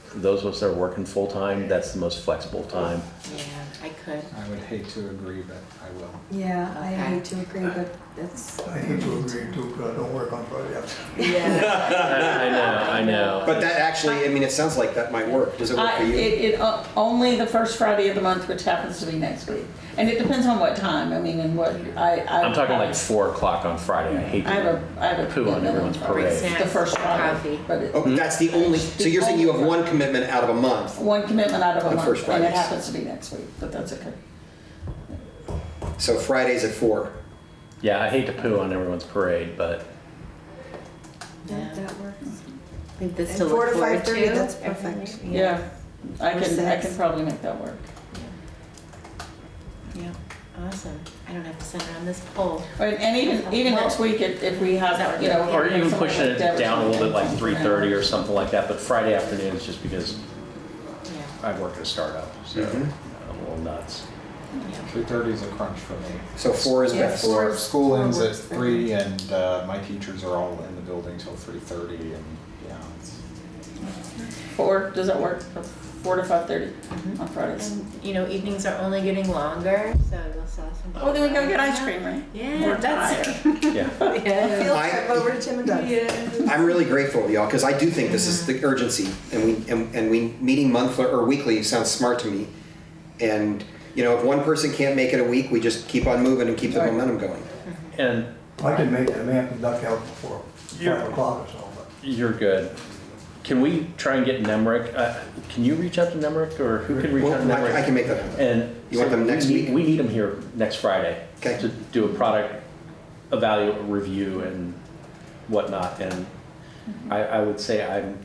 for those of us that are working full-time, that's the most flexible time. Yeah, I could. I would hate to agree, but I will. Yeah, I Okay. hate to agree, but it's, I hate to agree too, because I don't work on Friday afternoon. yeah. I know. But that actually, I mean, it sounds like that might work. Does it work for you? Only the first Friday of the month, which happens to be next week. And it depends on what time, I mean, and what, I'm talking like 4 o'clock on Friday. I hate I have to. a Poo on everyone's Bring parade. snacks, The first Friday, coffee. but it, Oh, that's the only, so you're saying you have one commitment out of a month? one commitment out of a On month, first and it Fridays. happens to be next week, but that's okay. So Fridays at 4. Yeah, I hate to poo on everyone's parade, but Yeah. That works. I think that's And to 4 look to forward 5:30, to. that's perfect. Yeah, I Or can 6. probably make that work. Yeah, awesome. I don't have to send around this poll. Right, and even next week, if we have, you know. or even something pushing like it Deb or down a little bit, like something. 3:30 or something like that. But Friday afternoons, just because Yeah. I work at a startup, so Mhm. I'm a little nuts. 3:30 is a crunch for me. So 4 is Yeah, best. four. School ends at works better. 3 and my teachers are all in the building till 3:30 and yeah, it's. 4, does that work? 4 to 5:30 Mhm. on Fridays? And, evenings are only getting longer, so you'll sell some. Oh, then we go get ice cream, right? Yeah, We're that's. Yeah. Yeah. Field trip over to Tim and Doug. I'm really grateful, y'all, because I do think this is the urgency, and we meeting monthly or weekly sounds smart to me. And if one person can't make it a week, we just keep on moving and keep the momentum going. And I can make it, I may have to duck out before 5 o'clock or so, but. you're good. Can we try and get Nemrick? Can you reach out to Nemrick, or who can reach out to Well, Nemrick? I can make that happen. And You want them next week? We need them here next Friday. Okay. To do a product review and whatnot. And I would say I'm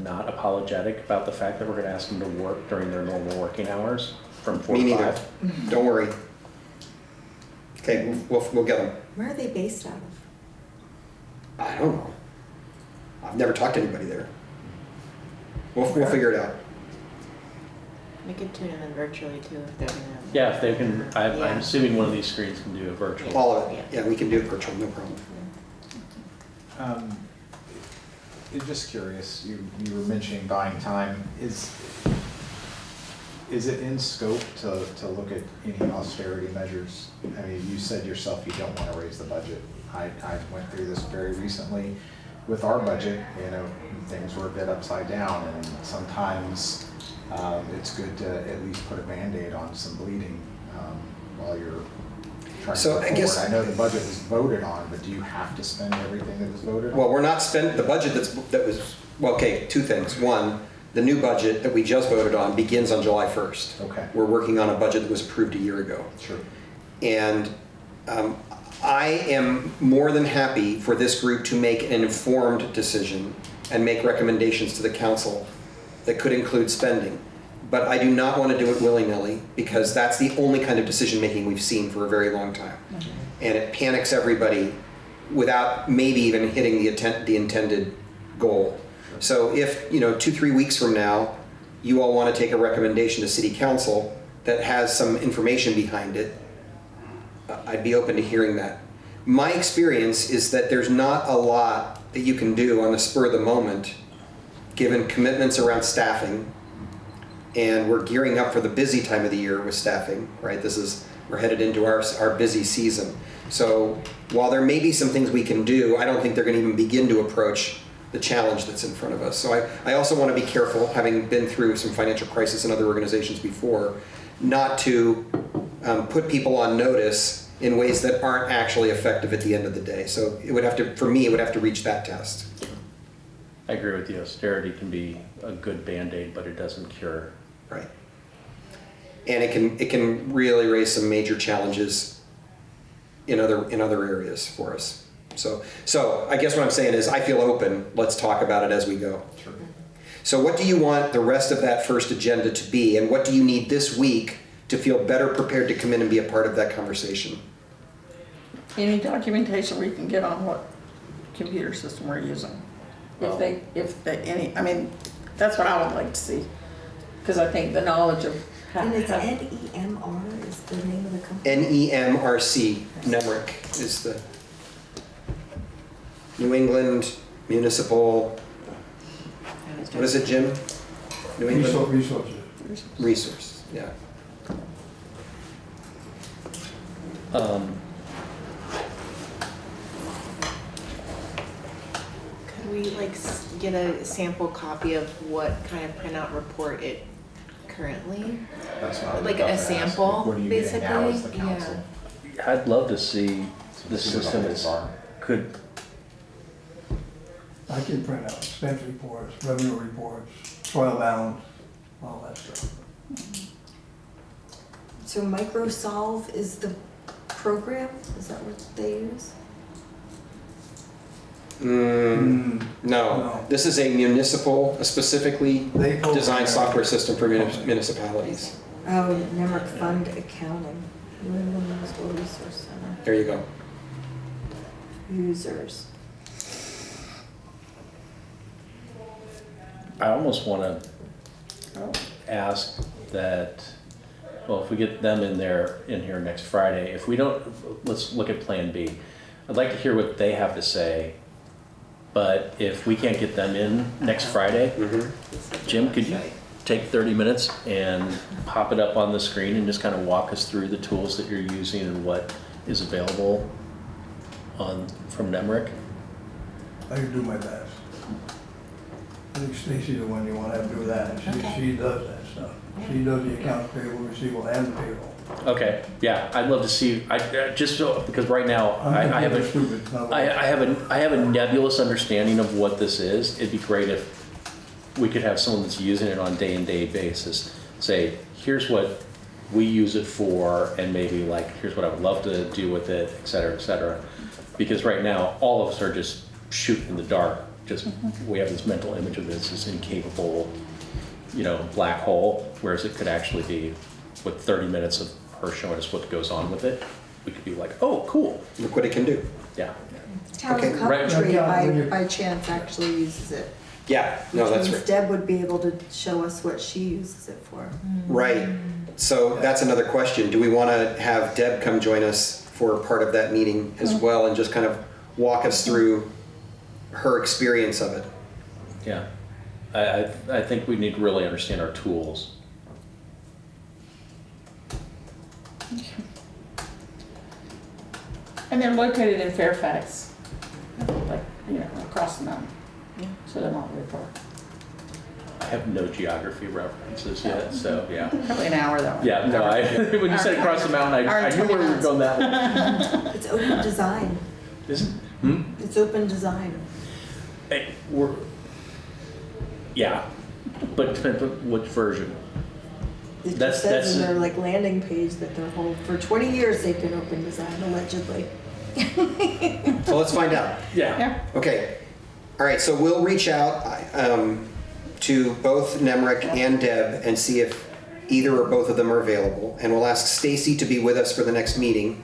not apologetic about the fact that we're gonna ask them to work during their normal working hours from 4 Me to neither. 5. Don't worry. Okay, we'll get them. Where are they based out of? I don't know. I've never talked to anybody there. We'll figure it out. We could tune them in virtually too if they're gonna. Yeah, if they can, I'm Yeah. assuming one of these screens can do a virtual. All of it. Yeah, we can do it virtual, no problem. I'm just curious, you were mentioning buying time. Is it in scope to look at any austerity measures? I mean, you said yourself you don't want to raise the budget. I went through this very recently with our budget. Things were a bit upside down, and sometimes it's good to at least put a Band-Aid on some bleeding while you're trying So, to I move guess- forward. I know the budget was voted on, but do you have to spend everything that was voted on? Well, we're not the budget two things. One, the new budget that we just voted on begins on July 1st. Okay. We're working on a budget that was approved a year ago. Sure. And I am more than happy for this group to make an informed decision and make recommendations to the council that could include spending. But I do not want to do it willy-nilly, because that's the only kind of decision-making we've seen for a very long time. And it panics everybody without maybe even hitting the intended goal. So if, 2-3 weeks from now, you all want to take a recommendation to City Council that has some information behind it, I'd be open to hearing that. My experience is that there's not a lot that you can do on the spur of the moment, given commitments around staffing, and we're gearing up for the busy time of the year with staffing, right? We're headed into our busy season. So while there may be some things we can do, I don't think they're going to even begin to approach the challenge that's in front of us. So I also want to be careful, having been through some financial crisis in other organizations before, not to put people on notice in ways that aren't actually effective at the end of the day. So for me, it would have to reach that test. I agree with you. Austerity can be a good Band-Aid, but it doesn't cure. Right. And it can really raise some major challenges in other areas for us. So I guess what I'm saying is I feel open. Let's talk about it as we go. Sure. So what do you want the rest of that first agenda to be, and what do you need this week to feel better prepared to come in and be a part of that conversation? Any documentation we can get on what computer system we're using. That's what I would like to see. Because I think the knowledge of And it's NEMR is the name of the company? NEMRC, NEMRIC, is the New England Municipal, what is it, Jim? New England Resources. Resource, yeah. Could we get a sample copy of what kind of printout report it currently? That's what I was Like about a to ask. sample, What are you getting now as the basically? council? I'd love to see the See what system the is, holes are. could, I can print out expense reports, revenue reports, soil balance, all that stuff. So MicroSolve is the program? Is that what they use? No, No. this is a specifically They program designed software everything. system for municipalities. Oh, Nemrick Fund Accounting, New England Municipal Resource Center, There you go. users. I almost want to ask that, well, if we get them in here next Friday, if we don't, let's look at Plan B. I'd like to hear what they have to say, but if we can't get them in next Friday, Jim, could you take 30 minutes and pop it up on the screen and just kind of walk us through the tools that you're using and what is available from Nemrick? I can do my best. think Stacy's the one you want to have do that. Okay. She does that stuff. She does the accounts payable, receivable, and the payroll. Okay, yeah, I'd love to see, just so, because right now, I have a, Stupid. I have a nebulous understanding of what this is. It'd be great if we could have someone that's using it on a day-and-day basis say, here's what we use it for, and maybe like, here's what I would love to do with it, et cetera, et cetera. Because right now, all of us are just shooting in the dark. Just, we have this mental image of this incapable, black hole, whereas it could actually be, with 30 minutes of her showing us what goes on with it, we could be like, oh, cool. Look what it can do. Yeah. Town Okay, of right. Coventry Yeah. by chance actually uses it. Yeah, no, Which that's means right. Deb would be able to show us what she uses it for. Right. So that's another question. Do we want to have Deb come join us for part of that meeting as well and just kind of walk us through her experience of it? Yeah. I think we need to really understand our tools. And they're located in Fairfax, like, across the mountain. So they're not very far. I have no geography references yet, so yeah. Probably an hour though. Yeah, no, when you said across the mountain, I knew where we were going that way. It's open design. Isn't? Hmm? It's open design. Hey, yeah, but depends on which version. It That's- just says that's- in their landing page that they're for 20 years they've been open design allegedly. So let's find out. Yeah. Okay. All right, so we'll reach out to both Nemrick and Deb and see if either or both of them are available. And we'll ask Stacy to be with us for the next meeting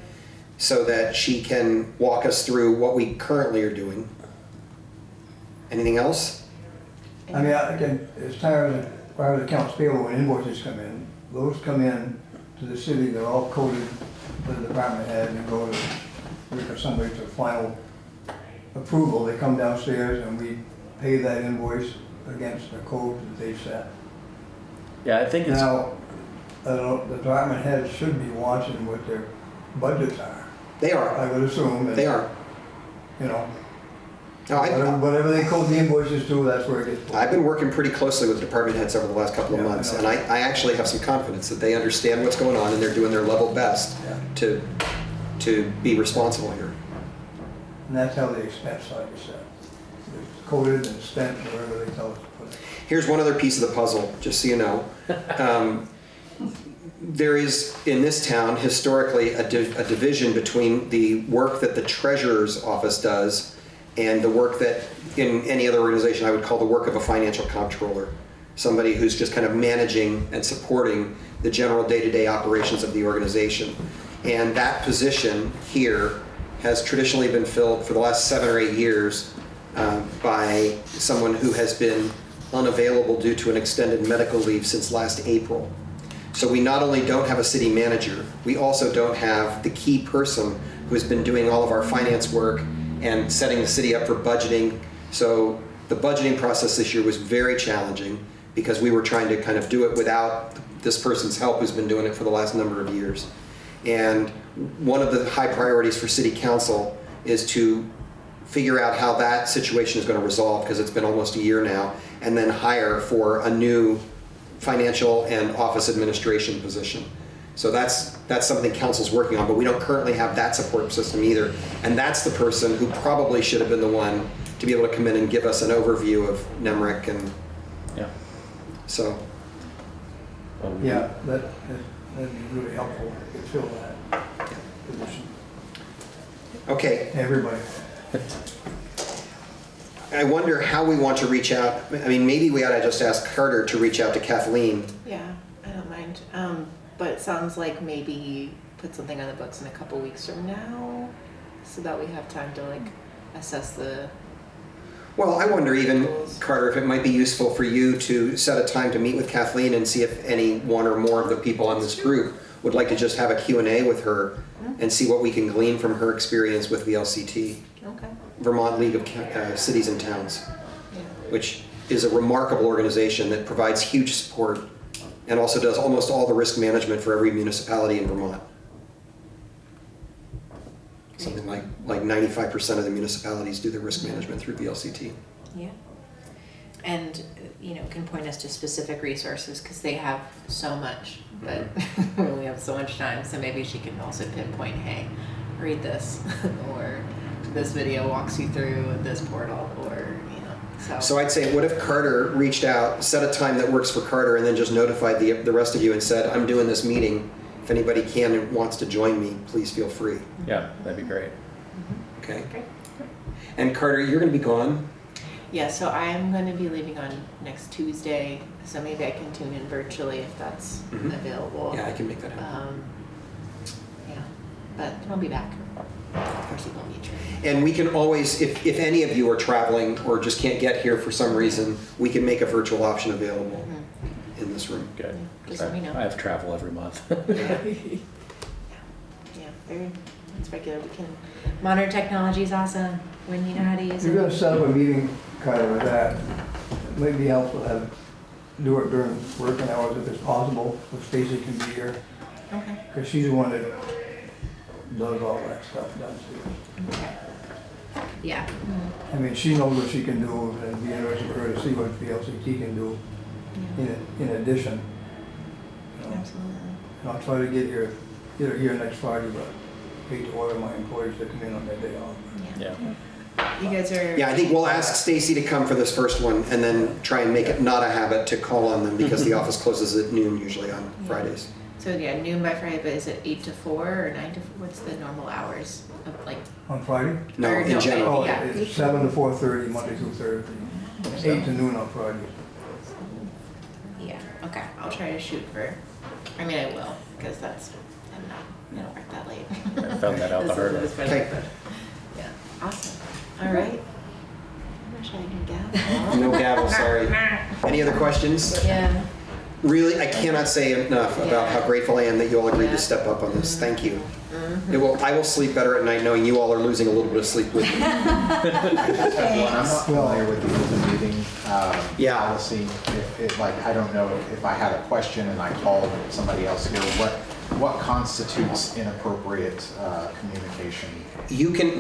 so that she can walk us through what we currently are doing. Anything else? I mean, again, as far as accounts payable and invoices come in, those come in to the city, they're all coded to the department head and go to Rick or somebody to final approval. They come downstairs and we pay that invoice against the code that they've set. Yeah, I think it's, Now, I don't know, the department heads should be watching what their budgets are. They are. I would assume that, They are. No, whatever they code the invoices to, that's where it gets put. I've been working pretty closely with department heads over the last couple of Yeah, I months, know. and I actually have some confidence that they understand what's going on and they're doing their level best Yeah. to be responsible here. And that's how the expense side is set. It's coded and spent wherever they tell us to put it. Here's one other piece of the puzzle, just so you know. There is, in this town, historically, a division between the work that the treasurer's office does and the work that, in any other organization, I would call the work of a financial comptroller. Somebody who's just kind of managing and supporting the general day-to-day operations of the organization. And that position here has traditionally been filled for the last 7 or 8 years by someone who has been unavailable due to an extended medical leave since last April. So we not only don't have a city manager, we also don't have the key person who has been doing all of our finance work and setting the city up for budgeting. So the budgeting process this year was very challenging because we were trying to kind of do it without this person's help who's been doing it for the last number of years. And one of the high priorities for city council is to figure out how that situation is going to resolve, because it's been almost a year now, and then hire for a new financial and office administration position. So that's something council's working on, but we don't currently have that support system either. And that's the person who probably should have been the one to be able to come in and give us an overview of NEMRIC. And yeah. so. Yeah, that'd be really helpful if we could fill that position. Okay. Everybody. I wonder how we want to reach out. I mean, maybe we ought to just ask Carter to reach out to Kathleen. Yeah, I don't mind. But it sounds like maybe put something on the books in a couple weeks from now, so that we have time to assess the. Well, I wonder even, Carter, if it might be useful for you to set a time to meet with Kathleen and see if any one or more of the people on this group would like to just have a Q&A with her and see what we can glean from her experience with VLCT, Okay. Vermont League of Cities and Towns, Yeah. which is a remarkable organization that provides huge support and also does almost all the risk management for every municipality in Vermont. Something like 95% of the municipalities do their risk management through VLCT. Yeah. and, you know, can point us to specific resources, because they have so much, but we only have so much time, so maybe she can also pinpoint, hey, read this, or this video walks you through this portal, or, you know, So I'd say, what if Carter reached out, set a time that works for Carter, and then just notified the rest of you and said, I'm doing this meeting. If anybody can and wants to join me, please feel free. Yeah, that'd be great. Okay? Great. And Carter, you're going to be gone? Yeah, so I'm going to be leaving on next Tuesday, so maybe I can tune in virtually if that's available. Yeah, I can make that happen. Yeah, but I'll be back. Of course, you won't be true. And we can always, if any of you are traveling or just can't get here for some reason, we can make a virtual option available in this room. Good. Just let me know. I have travel every month. Yeah, very, it's regular. We can, modern technology is awesome when you know how to use You're it. gonna set up a meeting kind of with that. It might be helpful to have, do it during working hours if it's possible, so Stacy can be here, Okay. because she's the one that does all that stuff downstairs. Okay. Yeah. I mean, she knows what she can do, and it'd be interesting for her to see what the LCT can do in addition. You know. Absolutely. And I'll try to get her here next Friday, but I hate to order my employees to come in on their day off. Yeah. You guys are. Yeah, I think we'll ask Stacy to come for this first one and then try and make it not a habit to call on them, because the office closes at noon usually on Fridays. So yeah, noon by Friday, but is it 8 to 4 or 9 to 4? What's the normal hours of like? On Friday? No, Or in no, general. Oh, Yeah. it's 7 to 4:30, Monday through Thursday. 8 to noon on Friday. Yeah. Okay. I'll try to shoot for. I mean, I will, because I'm not gonna work that late. I found that out the hard way. Okay. Yeah. Awesome. All right. I'm not sure I can gavel. No gavel, sorry. Any other questions? Yeah. Really, I cannot say enough about how grateful I am that you all agreed Yeah. to step up on this. Thank you. I will sleep better at night knowing you all are losing a little bit of sleep with me. I'm not familiar with the open meeting Yeah. policy. If like, I don't know if I had a question and I called somebody else here, what constitutes inappropriate communication?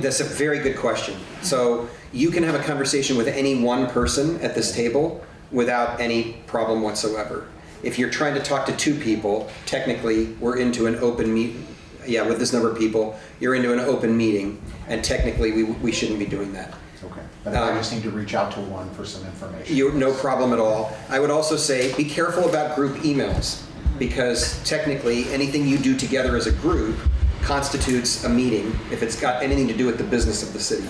That's a very good question. So you can have a conversation with any one person at this table without any problem whatsoever. If you're trying to talk to two people, technically we're into an open meeting. Yeah, with this number of people, you're into an open meeting, and technically we shouldn't be doing that. Okay, but I just need to reach out to one for some information. No problem at all. I would also say be careful about group emails, because technically anything you do together as a group constitutes a meeting if it's got anything to do with the business of the city.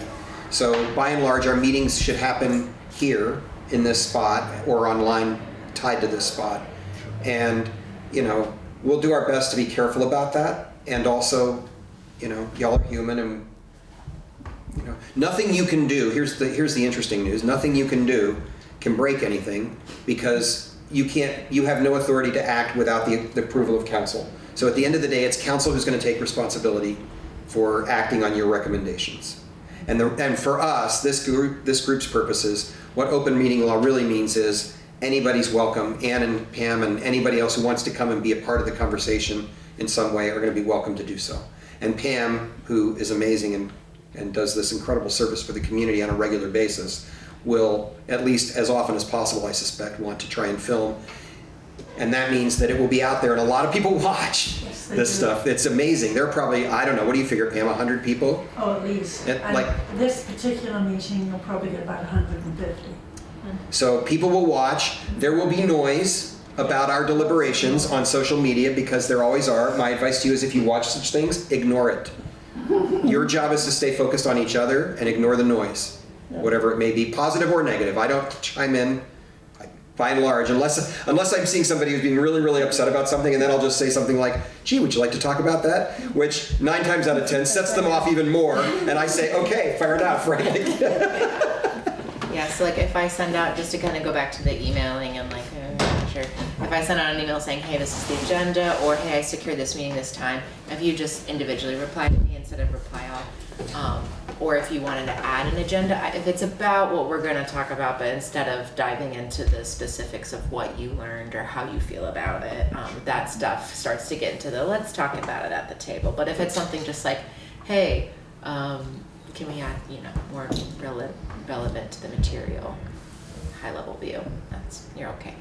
So by and large, our meetings should happen here in this spot or online tied to this spot. And, we'll do our best to be careful about that. And also, y'all are human, and, nothing you can do, here's the interesting news, nothing you can do can break anything, because you have no authority to act without the approval of council. So at the end of the day, it's council who's going to take responsibility for acting on your recommendations. And for us, this group's purposes, what open meeting law really means is anybody's welcome. Ann and Pam and anybody else who wants to come and be a part of the conversation in some way are going to be welcome to do so. And Pam, who is amazing and does this incredible service for the community on a regular basis, will, at least as often as possible, I suspect, want to try and film. And that means that it will be out there, and a lot of people watch this stuff. It's amazing. There are probably, I don't know, what do you figure, Pam, 100 people? Oh, at least. And, And this particular meeting, you'll probably get about 150. So people will watch. There will be noise about our deliberations on social media, because there always are. My advice to you is, if you watch such things, ignore it. Your job is to stay focused on each other and ignore the noise, whatever it may be, positive or negative. I don't chime in, by and large, unless I'm seeing somebody who's being really, really upset about something, and then I'll just say something like, gee, would you like to talk about that? Which 9 times out of 10 sets them off even more, and I say, okay, fair enough, right? Yeah, so like if I send out, just to kind of go back to the emailing and like, sure, if I send out an email saying, hey, this is the agenda, or hey, I secured this meeting this time, if you just individually reply to me instead of reply all, or if you wanted to add an agenda, if it's about what we're going to talk about, but instead of diving into the specifics of what you learned or how you feel about it, that stuff starts to get into the let's talk about it at the table. But if it's something just like, hey, can we add, more relevant to the material? high level view. You're okay.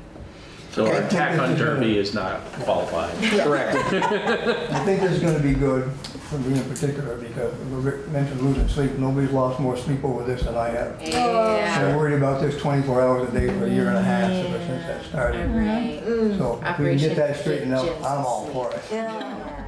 So our attack on Derby is not qualified. Correct. I think this is gonna be good for me in particular, because Rick mentioned losing sleep. Nobody's lost more sleep over this than I have. I've Yeah. worried about this 24 hours a day for a year and a half ever since that started. Right. So if we can Operation get that straightened out, Pigeons I'm all Sleep. for it. Yeah.